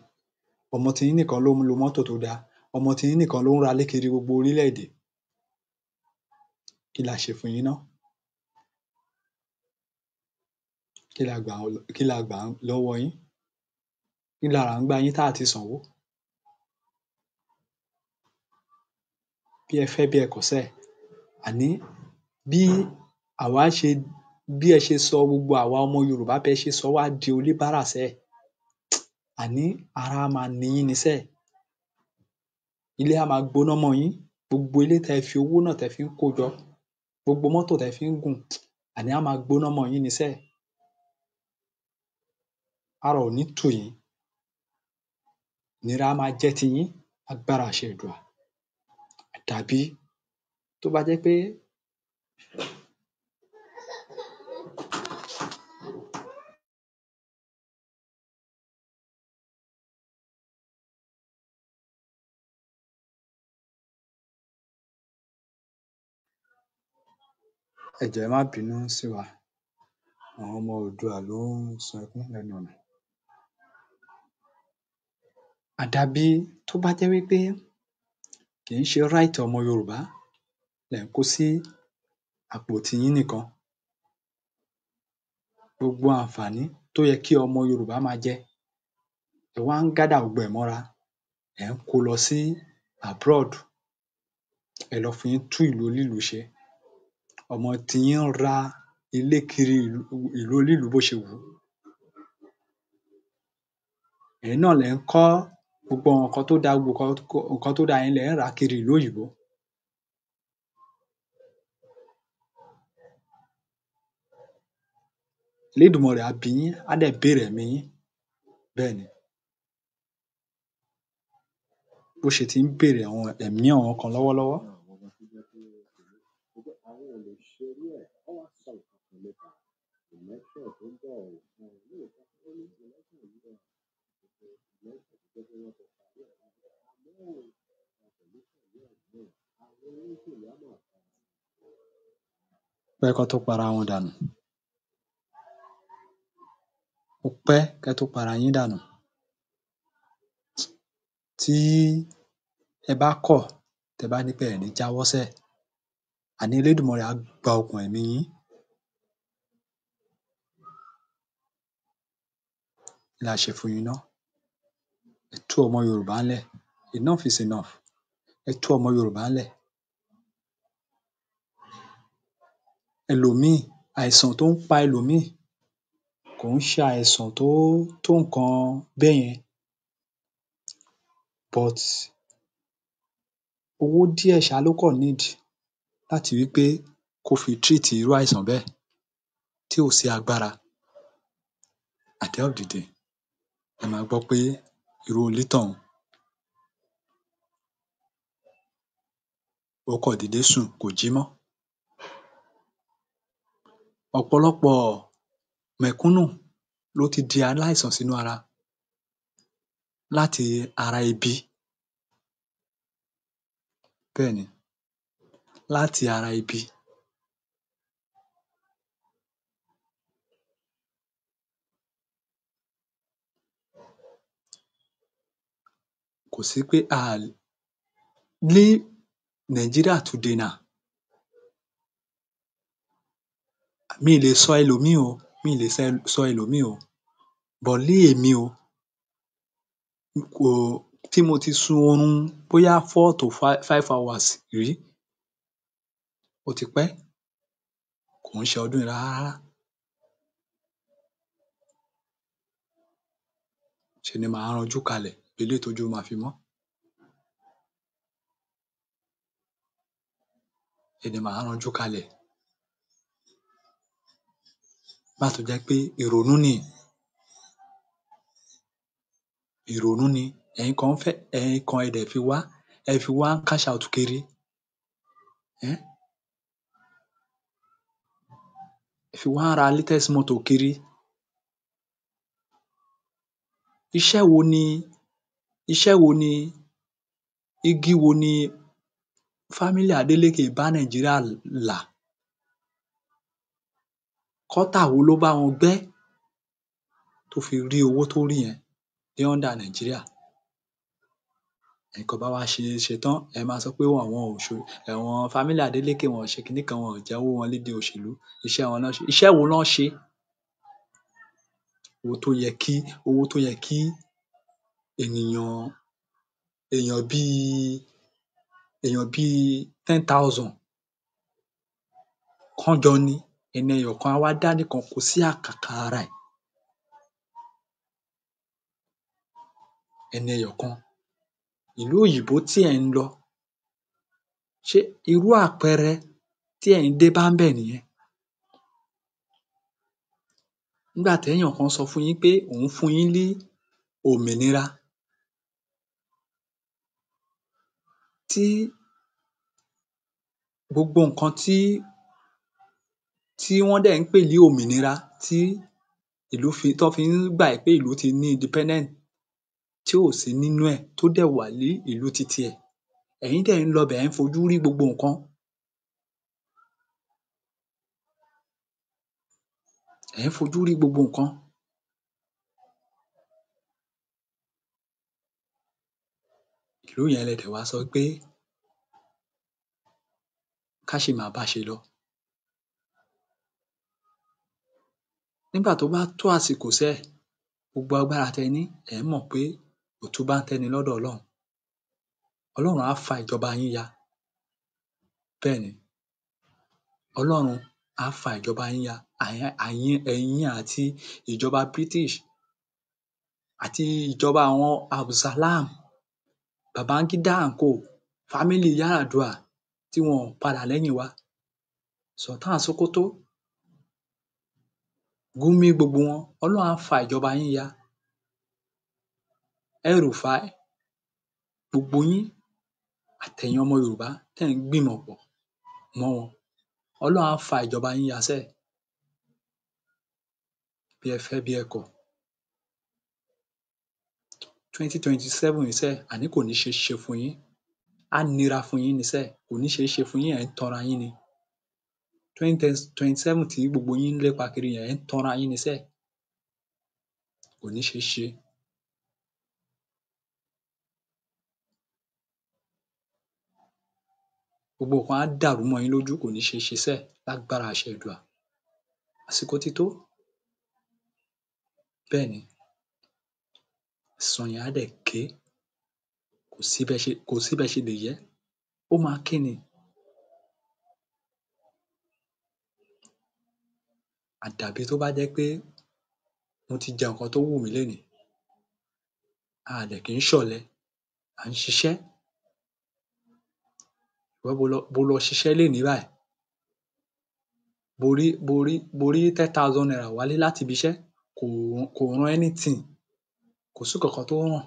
Ọmọ tiyín nìkan ló ń lo mọ́tò tó dáa. Ọmọ tiyín nìkan ló ń ralé kiri gbogbo orílẹ̀-èdè. Kí la ṣe fún yín ná? Kí la gbà lọ́wọ́ yín? Kí lára ń gbá yín tá ti sanwó? Bí ẹ fẹ́ bí ẹ kọ̀ sẹ́, àní bí ẹ ṣe sọ gbogbo àwa ọmọ Yorùbá bẹ́ ṣe sọ wá di oníbárà sẹ́, àní ara á máa ni yín ni sẹ́ẹ̀. Ilé á máa gbóná mọ́ yín. Gbogbo ilé tẹ́ ẹ fi owó náà tẹ́ ẹ fi ń kó jọ, gbogbo mọ́tò tẹ́ ẹ fi ń gùn, àní á máa gbóná mọ́ yín ni sẹ́ẹ̀. Ara ò ní tù yín. Ìnira á máa jẹ́ tiyín lágbára àṣẹ Èdùà. Àdàbí tó bá jẹ́ pé ẹ jọ̀ọ́ ẹ má bínú sí wa, àwọn ọmọ Oòduà ló ń sun ẹkún lẹ́nu ọ̀nà. Àdàbí tó bá jẹ́ wí pé kì í ṣe right ọmọ Yorùbá lẹ̀ ń kó sí àpò tiyín nìkan. Gbogbo àǹfààní tó yẹ kí ọmọ Yorùbá máa jẹ, ẹ wá ń gather gbogbo ẹ̀ mọ́ra, ẹ̀ ń kó lọ sí abroad, ẹ lọ fi ń tún ìlú onílùú ṣe. Ọmọ tiyín ń ra ilé kiri ìlú onílùú bó ṣe wù ú. Ẹ̀yin náà lẹ̀ ń kọ́ gbogbo nǹkan tó dáa, gbogbo nǹkan tó dáa yẹn lẹ̀ ń rà á kiri ìlú òyìnbó. Elédùmarè á bi yín, á dẹ̀ béèrè ẹ̀mí yín. Bẹ́ẹ̀ ni. Bó ṣe ti ń béèrè àwọn ẹ̀mí àwọn kan lọ́wọ́lọ́wọ́. Pẹ́ kán tó para wọn dànù. Ó pẹ́ kẹ́ tó para yín dànù. Tí ẹ bá kọ̀, tẹ́ bá ní pé ẹ̀ ní jáwọ́ sẹ́ẹ̀, àní Elédùmarè á gba okùn ẹ̀mí yín. Kí la ṣe fún yín ná? Ẹ tú ọmọ Yorùbá ńlẹ̀. Enough is enough. Ẹ tú ọmọ Yorùbá ńlẹ̀. Ẹlòmíì, àìsàn tó ń pa ẹlòmíì kò ń ṣe àìsàn tó nǹkan bẹ́yẹn, but owó díẹ̀ ṣá ló kàn need láti wí pé kó fi treat irú àìsàn bẹ́ẹ̀ tí ò sí agbára. At the end of the day, ẹ máa gbọ́ pé irú onítọ̀hún ó kàn dédé sùn kò jí mọ́. Ọ̀pọ̀lọpọ̀ mẹ̀kúnnù ló ti di aláìsàn sínú ara láti ara ebi. Bẹ́ẹ̀ ni, láti ara ebi. Kò sí pé ní Nàìjíríà today now, mi ì lè sọ ẹlòmíì o, mi ì lè sọ ẹlòmíì o, but ní èmi o, tí mo ti sun oorun bóyá 4 to 5 hours rí, ó ti pẹ́, kò ń ṣe ọdún yìí rárá. Ṣe ni màá ranjú kalẹ̀ eléyìí tójú máa fi mọ́. Ṣe ni màá ranjú kalẹ̀ nígbà tó jẹ́ pé ìrònú ni. Ìrònú ni. Ẹ̀yin kan ẹ dẹ̀ fi wá ń cash out kiri. Ẹ fi wá ń ra latest motor kiri. Iṣẹ́ wo ni igi wo ni family Adeleke bá Nàìjíríà là? Gutter wo ló bá wọn gbẹ́ tó fi rí owó tó rí yẹn ní under Nàìjíríà? Ẹ̀yin kan bá wá ṣe tán, ẹ máa sọ pé àwọn family Adeleke wọn ò ṣe kinní kan, wọn ò jẹ́wọ́ wọn nídìí òṣèlú. Iṣẹ́ wọn ná ṣe. Iṣẹ́ wo ná ṣe? Owó tó yẹ kí èèyàn bíi 10,000 kán jọ ní, ẹni ẹyọ kan á wá dá nìkan kó sí àkàkà ara ẹ̀. ẹni ẹyọ kan. Ìlú òyìnbó tí ẹ̀ ń lọ, ṣé irú àpẹẹrẹ tí ẹ̀ ń dé bá ńbẹ̀ nìyẹn? Nígbà téèyàn kan sọ fún yín pé òun fún yín ní òmìnira, tí gbogbo nǹkan tí wọ́n dẹ̀ ń pè ní òmìnira tí tán fi ń gbà pé ìlú ti ní independent tí ò sí nínú ẹ̀ tó dẹ̀ wà ní ìlú titi ẹ̀. Ẹ̀yin dẹ̀ ń lọbẹ̀ ẹ̀ ń fojú rí gbogbo nǹkan. Ẹ̀ ń fojú rí gbogbo nǹkan. Ìlú yẹn lẹ dẹ̀ wá sọ pé ká ṣì máa bá ṣe lọ. Nígbà tó bá tó àsìkò sẹ́ẹ̀, gbogbo agbára tẹ ní ẹ̀ ń mọ̀ pé òtúbá ń tẹ́ni lọ́dọ̀ Ọlọ́run. Ọlọ́run á fa ìjọba yín ya. Bẹ́ẹ̀ni, Ọlọ́run á fa ìjọba yín ya. Ẹ̀yin àti ìjọba British àti ìjọba àwọn Abdulsalam, Babangida and co, family Yar'Adua tí wọn ò padà lẹ́yìn wa, Sultan Sokoto, Gumi gbogbo wọn, Ọlọ́run á fa ìjọba yín ya. El-Rufai, gbogbo yín àtẹ̀yin ọmọ Yorùbá tẹ́ ẹ̀ ń gbìmọ̀ pọ̀ mọ́ wọn, Ọlọ́run á fa ìjọba yín ya sẹ́ẹ̀. Bí ẹ fẹ́ bí ẹ kọ̀. 2027 yìí sẹ́ẹ̀, àní kò ní ṣeé ṣe fún yín. Á nira fún yín ni sẹ́ẹ̀, kò ní ṣeé ṣe fún yín, ẹ̀ ń tanra yín ni. 2027 tí gbogbo yín ń lépa kiri yẹn, ẹ̀ ń tanra yín ni sẹ́ẹ̀. Kò ní ṣeé ṣe. Gbogbo nǹkan á dàrú mọ́ yín lójú, kò ní ṣeé ṣe sẹ́ẹ̀ lágbára àṣẹ Èdùà. Àsìkò ti tó. Bẹ́ẹ̀ni, ẹ̀san yẹn á dẹ̀ ké. Kò sí bẹ́ ṣe lè yẹ́, ó máa ké ni. Àdàbí tó bá jẹ́ pé mo ti jẹ nǹkan tó wù mí lénìí. A dẹ̀ kì í ṣọ̀lẹ, à ń ṣiṣẹ́. Ìwọ bo lọ ṣiṣẹ́ lénìí báyìí. Bo rí 10,000 naira wálé láti ibi iṣẹ́, kò rán anything. Kò sí nǹkan kan tó ràn.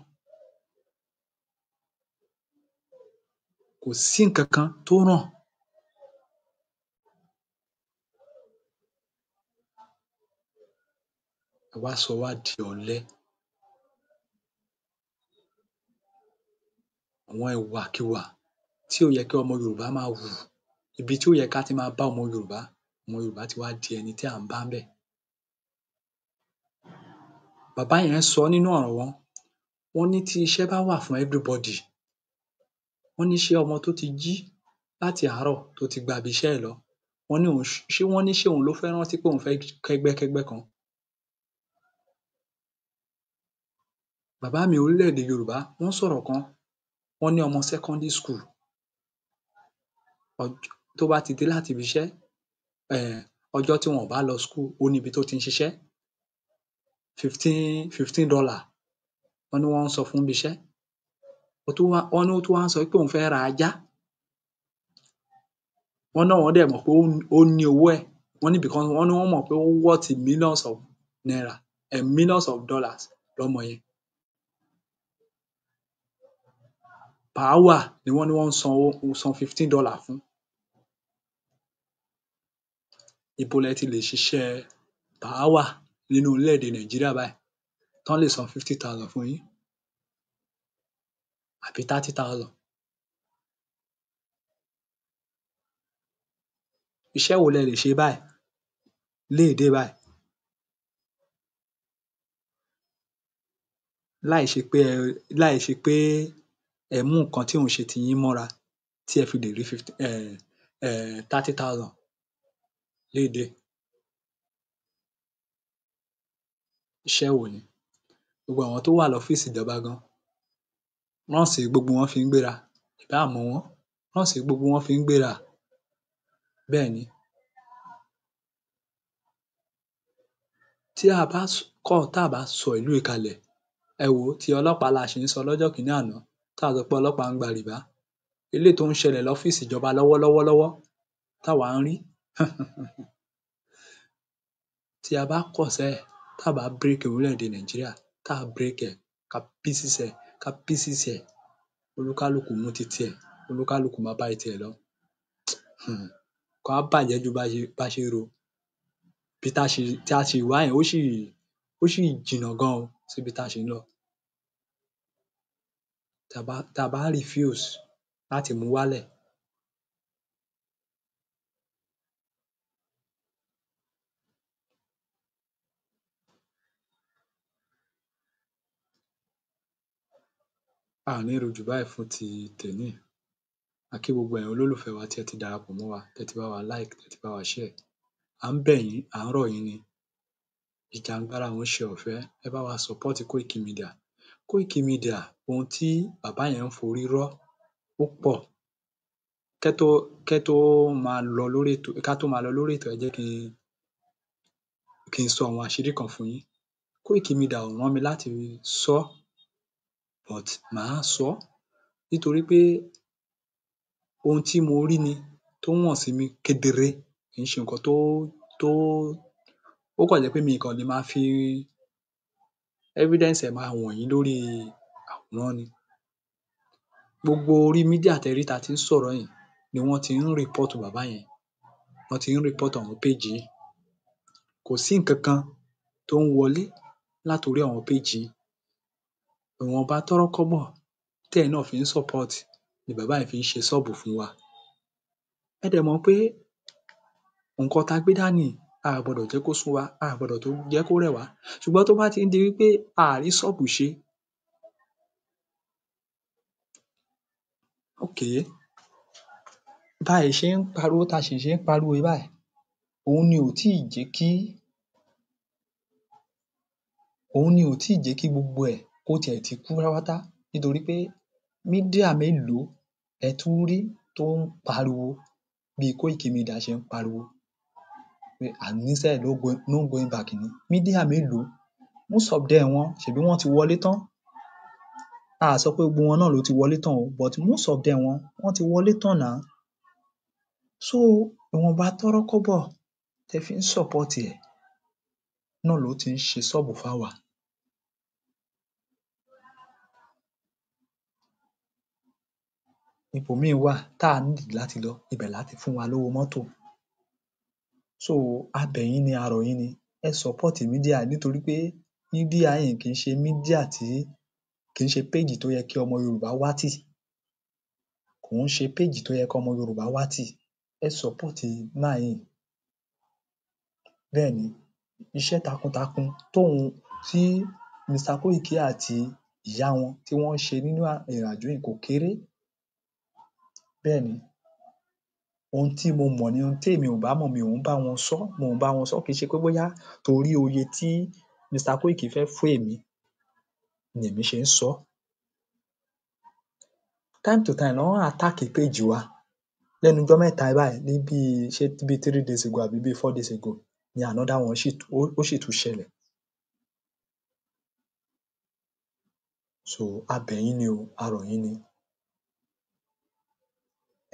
Kò sí nǹkan kan tó ràn. Ẹ wá sọ wá di ọ̀lẹ. Àwọn ìwàkiwà tí ò yẹ kí ọmọ Yorùbá máa hù, ibi tí ò yẹ ká ti máa bá ọmọ Yorùbá ti wá di ẹni tí à ń bá ńbẹ̀. Bàbá yẹn sọ nínú ọ̀rọ̀ wọn, wọ́n ní tí iṣẹ́ bá wà fún everybody, wọ́n ní ṣé ọmọ tó ti jí láti àárọ̀ tó ti gba ibi iṣẹ́ ẹ̀ lọ, wọ́n ní ṣé òun ló fẹ́ rántí pé òun fẹ́ kẹ́gbẹ́kẹ́gbẹ́ kan. Bàbá mi orílẹ̀-èdè Yorùbá wọ́n sọ̀rọ̀ kan, wọ́n ní ọmọ secondary school tó bá ti dé láti ibi iṣẹ́, ọjọ́ tí wọn ò bá lọ school ó níbi tó ti ń ṣiṣẹ́. $15 wọ́n ní wọ́n ń san fún ibi iṣẹ́. Wọ́n ní ó tún wá ń sọ pé òun fẹ́ ra ajá. Wọ́n náwọn dẹ̀ mọ̀ pé ó ní owó ẹ̀. Wọ́n ní because wọ́n ní wọ́n mọ̀ pé ó worth millions of naira, millions of dollars lọmọ yẹn. Per hour ni wọ́n ní wọ́n ń san $15 fún. Ibo lẹ ti lè ṣiṣẹ́ per hour nínú orílẹ̀-èdè Nàìjíríà báyìí tán lè san 50,000 fún yín àbí 30,000? Iṣẹ́ wo lẹ lè ṣe báyìí léèdé báyìí láì ṣe pé ẹ mú nǹkan tí ò ń ṣe tiyín mọ́ra tí ẹ fi lè rí 30,000 léèdé? Iṣẹ́ wo ni? Gbogbo àwọn tó wà lọ́fíìsì ìjọba gan, runs gbogbo wọn fi ń gbéra. Ẹ báà mọ̀ wọ́n, runs gbogbo wọn fi ń gbéra. Bẹ́ẹ̀ni. Tí a bá kọ̀ tá bá sọ ìlú yìí kalẹ̀, ẹ wò ó, ti ọlọ́pàá la ṣì ń sọ lọ́jọ́ kìíní àná tá a sọ pé ọlọ́pàá ń gba rìbá. Eléyìí tó ń ṣẹlẹ̀ lọ́fíìsì ìjọba lọ́wọ́lọ́wọ́ táwa ń rí tí a bá kọ̀ sẹ́ẹ̀, tá a bá break orílẹ̀-èdè Nàìjíríà, tá a break ẹ̀, ká pieces ẹ̀, olúkálùkù mú ti tiẹ̀, olúkálùkù máa bá tiẹ̀ lọ. Nǹkan á bàjẹ́ ju bá ṣe rò. Ibi tá a ṣì wá yẹn ó ṣì jìnnà gan o síbi tá a ṣì ń lọ. Tá a bá refuse láti mú wálẹ̀, a ò ní ro jù báyìí fún ti tèní. A kí gbogbo ẹ̀yin olólùfẹ́ wa tí ẹ ti darapọ̀ mọ́ wa, tí ẹ ti bá wa like, tí ẹ ti bá wa share. À ń bẹ̀ yín, à ń rọ̀ yín ni. Ìjàngbara ò ń ṣe ọ̀fẹ́. Ẹ bá wa support Koiki Media. Koiki Media, ohun tí bàbá yẹn ń forí rọ́ ó pọ̀. Ká tó máa lọ lórí ètò, ẹ jẹ́ kí n sọ àwọn àṣírí kan fún yín. Koiki Media ò rán mi láti sọ, but màá sọ nítorí pé ohun tí mo rí ni tó hàn sí mi kedere, kì í ṣe nǹkan tó ó kàn jẹ́ pé mi kàn lè máa fi evidence ẹ̀ máa wọ̀n yín lórí àwòrán ni. Gbogbo orí mídíà tẹ́ rí tá ti ń sọ̀rọ̀ yìí ni wọ́n ti ń report bàbá yẹn, wọ́n ti ń report àwọn page yìí. Kò sí nǹkan kan tó ń wọlé látorí àwọn page yìí. Ìwọ̀nba tọ́rọ́ kọ́bọ̀ tẹ́yin náà fi ń support ni bàbá yẹn fi ń ṣe sub fún wa. Ẹ dẹ̀ mọ̀ pé nǹkan tá gbé dání a gbọdọ̀ jẹ́ kó sú wa, a gbọdọ̀ tó jẹ́ kó rẹ̀ wá. Ṣùgbọ́n tó bá ti ń di wípé a rí sub ṣe, okay, bá a ṣe ń pariwo tá sì ṣe ń pariwo yìí báyìí, òun ni ò tíì jẹ́ kí gbogbo ẹ̀ kó tiẹ̀ ti kú pátápátá, nítorí pé mídíà mélòó lẹ tún rí tó ń pariwo bí Koiki Media ṣe ń pariwo pé àníṣe no going back ni. Mídíà mélòó? Most of them wọn ṣèbí wọ́n ti wọlé tán. A sọ pé gbogbo wọn náà ló ti wọlé tán o, but most of them wọ́n ti wọlé tán now. So ìwọ̀nba tọ́rọ́ kọ́bọ̀ tẹ́ fi ń support ẹ̀ náà ló ti ń ṣe sub fáwa. Ibòmíì wà tá a need láti lọ, ibẹ̀ láti fún wa lówó mọ́tò. So a bẹ̀ yín ni, a rọ̀ yín ni, ẹ support mídíà nítorí pé mídíà yìí kì í ṣe mídíà kì í ṣe page tó yẹ kí ọmọ Yorùbá wá tì. Kò ń ṣe page tó yẹ kí ọmọ Yorùbá wá tì. Ẹ support man yìí. Bẹ́ẹ̀ni, iṣẹ́ takuntakun tí Mr. Koiki àti ìyá wọn tí wọ́n ṣe nínú ìrìnàjò yìí kò kéré. Bẹ́ẹ̀ni, ohun tí mo mọ̀ ni, ohun tí èmi ò bá mọ̀ mi ò ń bá wọn sọ. Mo ń bá wọn sọ kì í ṣe pé bóyá torí oyè tí Mr. Koiki fẹ́ fún èmi ni èmi ṣe ń sọ. Time to time ló ń attack page wa. Lẹ́nu ọjọ́ mẹ́ta báyìí ní bí 3 days ago àbí bí 4 days ago ni another one ó sì tún ṣẹlẹ̀. So a bẹ̀ yín ni o, a rọ̀ yín ni.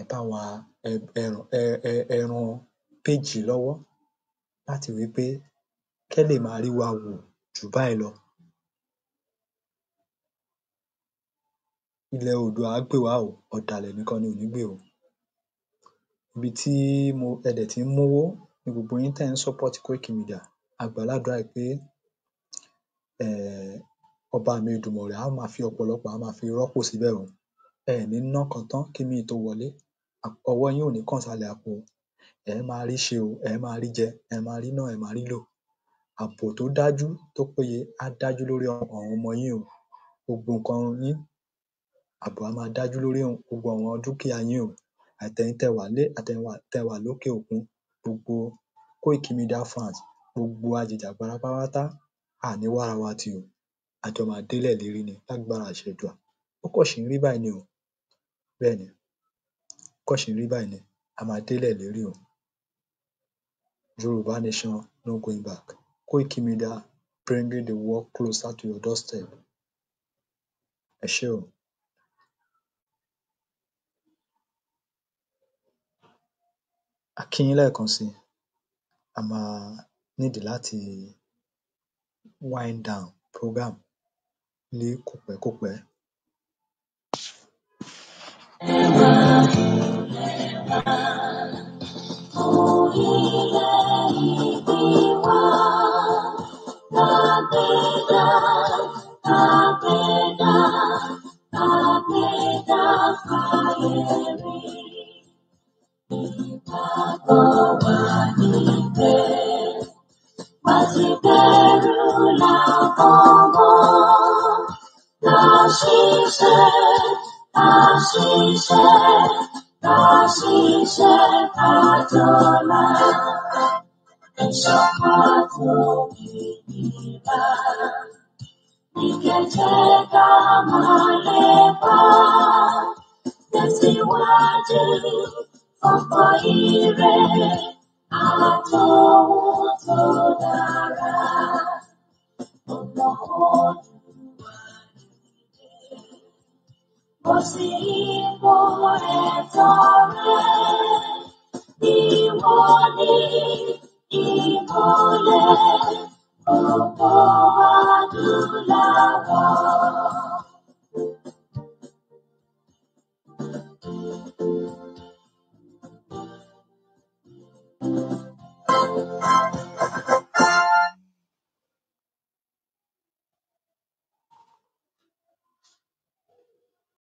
Ẹ bá wa ẹ ran page lọ́wọ́ láti wí pé kẹ́ lè máa rí wa wò jù báyìí lọ. Ilẹ̀ Oòduà á gbè wá o, ọ̀dàlẹ̀ nìkan ni ò ní gbè o. Ibi tí ẹ dẹ̀ tí ń mówó ni gbogbo yín tẹ́ ń support Koiki Media. A gbà ládùúrà pé ọba mi Èdùmàrè á máa fi ọ̀pọ̀lọpọ̀ á máa fi rọ́pò síbẹ̀ o. Ẹ ní ná kan tán kí míì tó wọlé. Ọwọ́ yín ò ní kàn sálẹ̀ àpò o. Ẹ máa rí ṣe o, ẹ máa rí jẹ, ẹ máa rí ná, ẹ máa rí lò. Ààbò tó dájú tó péye á dájú lórí àwọn ọmọ yín o. Gbogbo nǹkan yín, ààbò á máa dájú lórí gbogbo àwọn dúkìá yín o. Àtẹ̀yin tẹ́ wà nílé, àtẹ̀yin tẹ́ wà lókè òkun, gbogbo Koiki Media fans, gbogbo ajìjàgbara pátápátá, a ní wára wa tì o. A jọ máa délẹ̀ lérí ni lágbára àṣẹ Èdùà. Ó kàn ṣì ń rí báyìí ni o. Bẹ́ẹ̀ni, ó kàn ṣì ń rí báyìí ni. A máa délẹ̀ lérí o. Yorùbá nation, no going back. Koiki Media, bringing the world closer to your doorstep. ẹ ṣé o. A kí yín lẹ́ẹ̀kan sí i. A máa nídìí láti wind down program ní kòpẹ́kòpẹ́.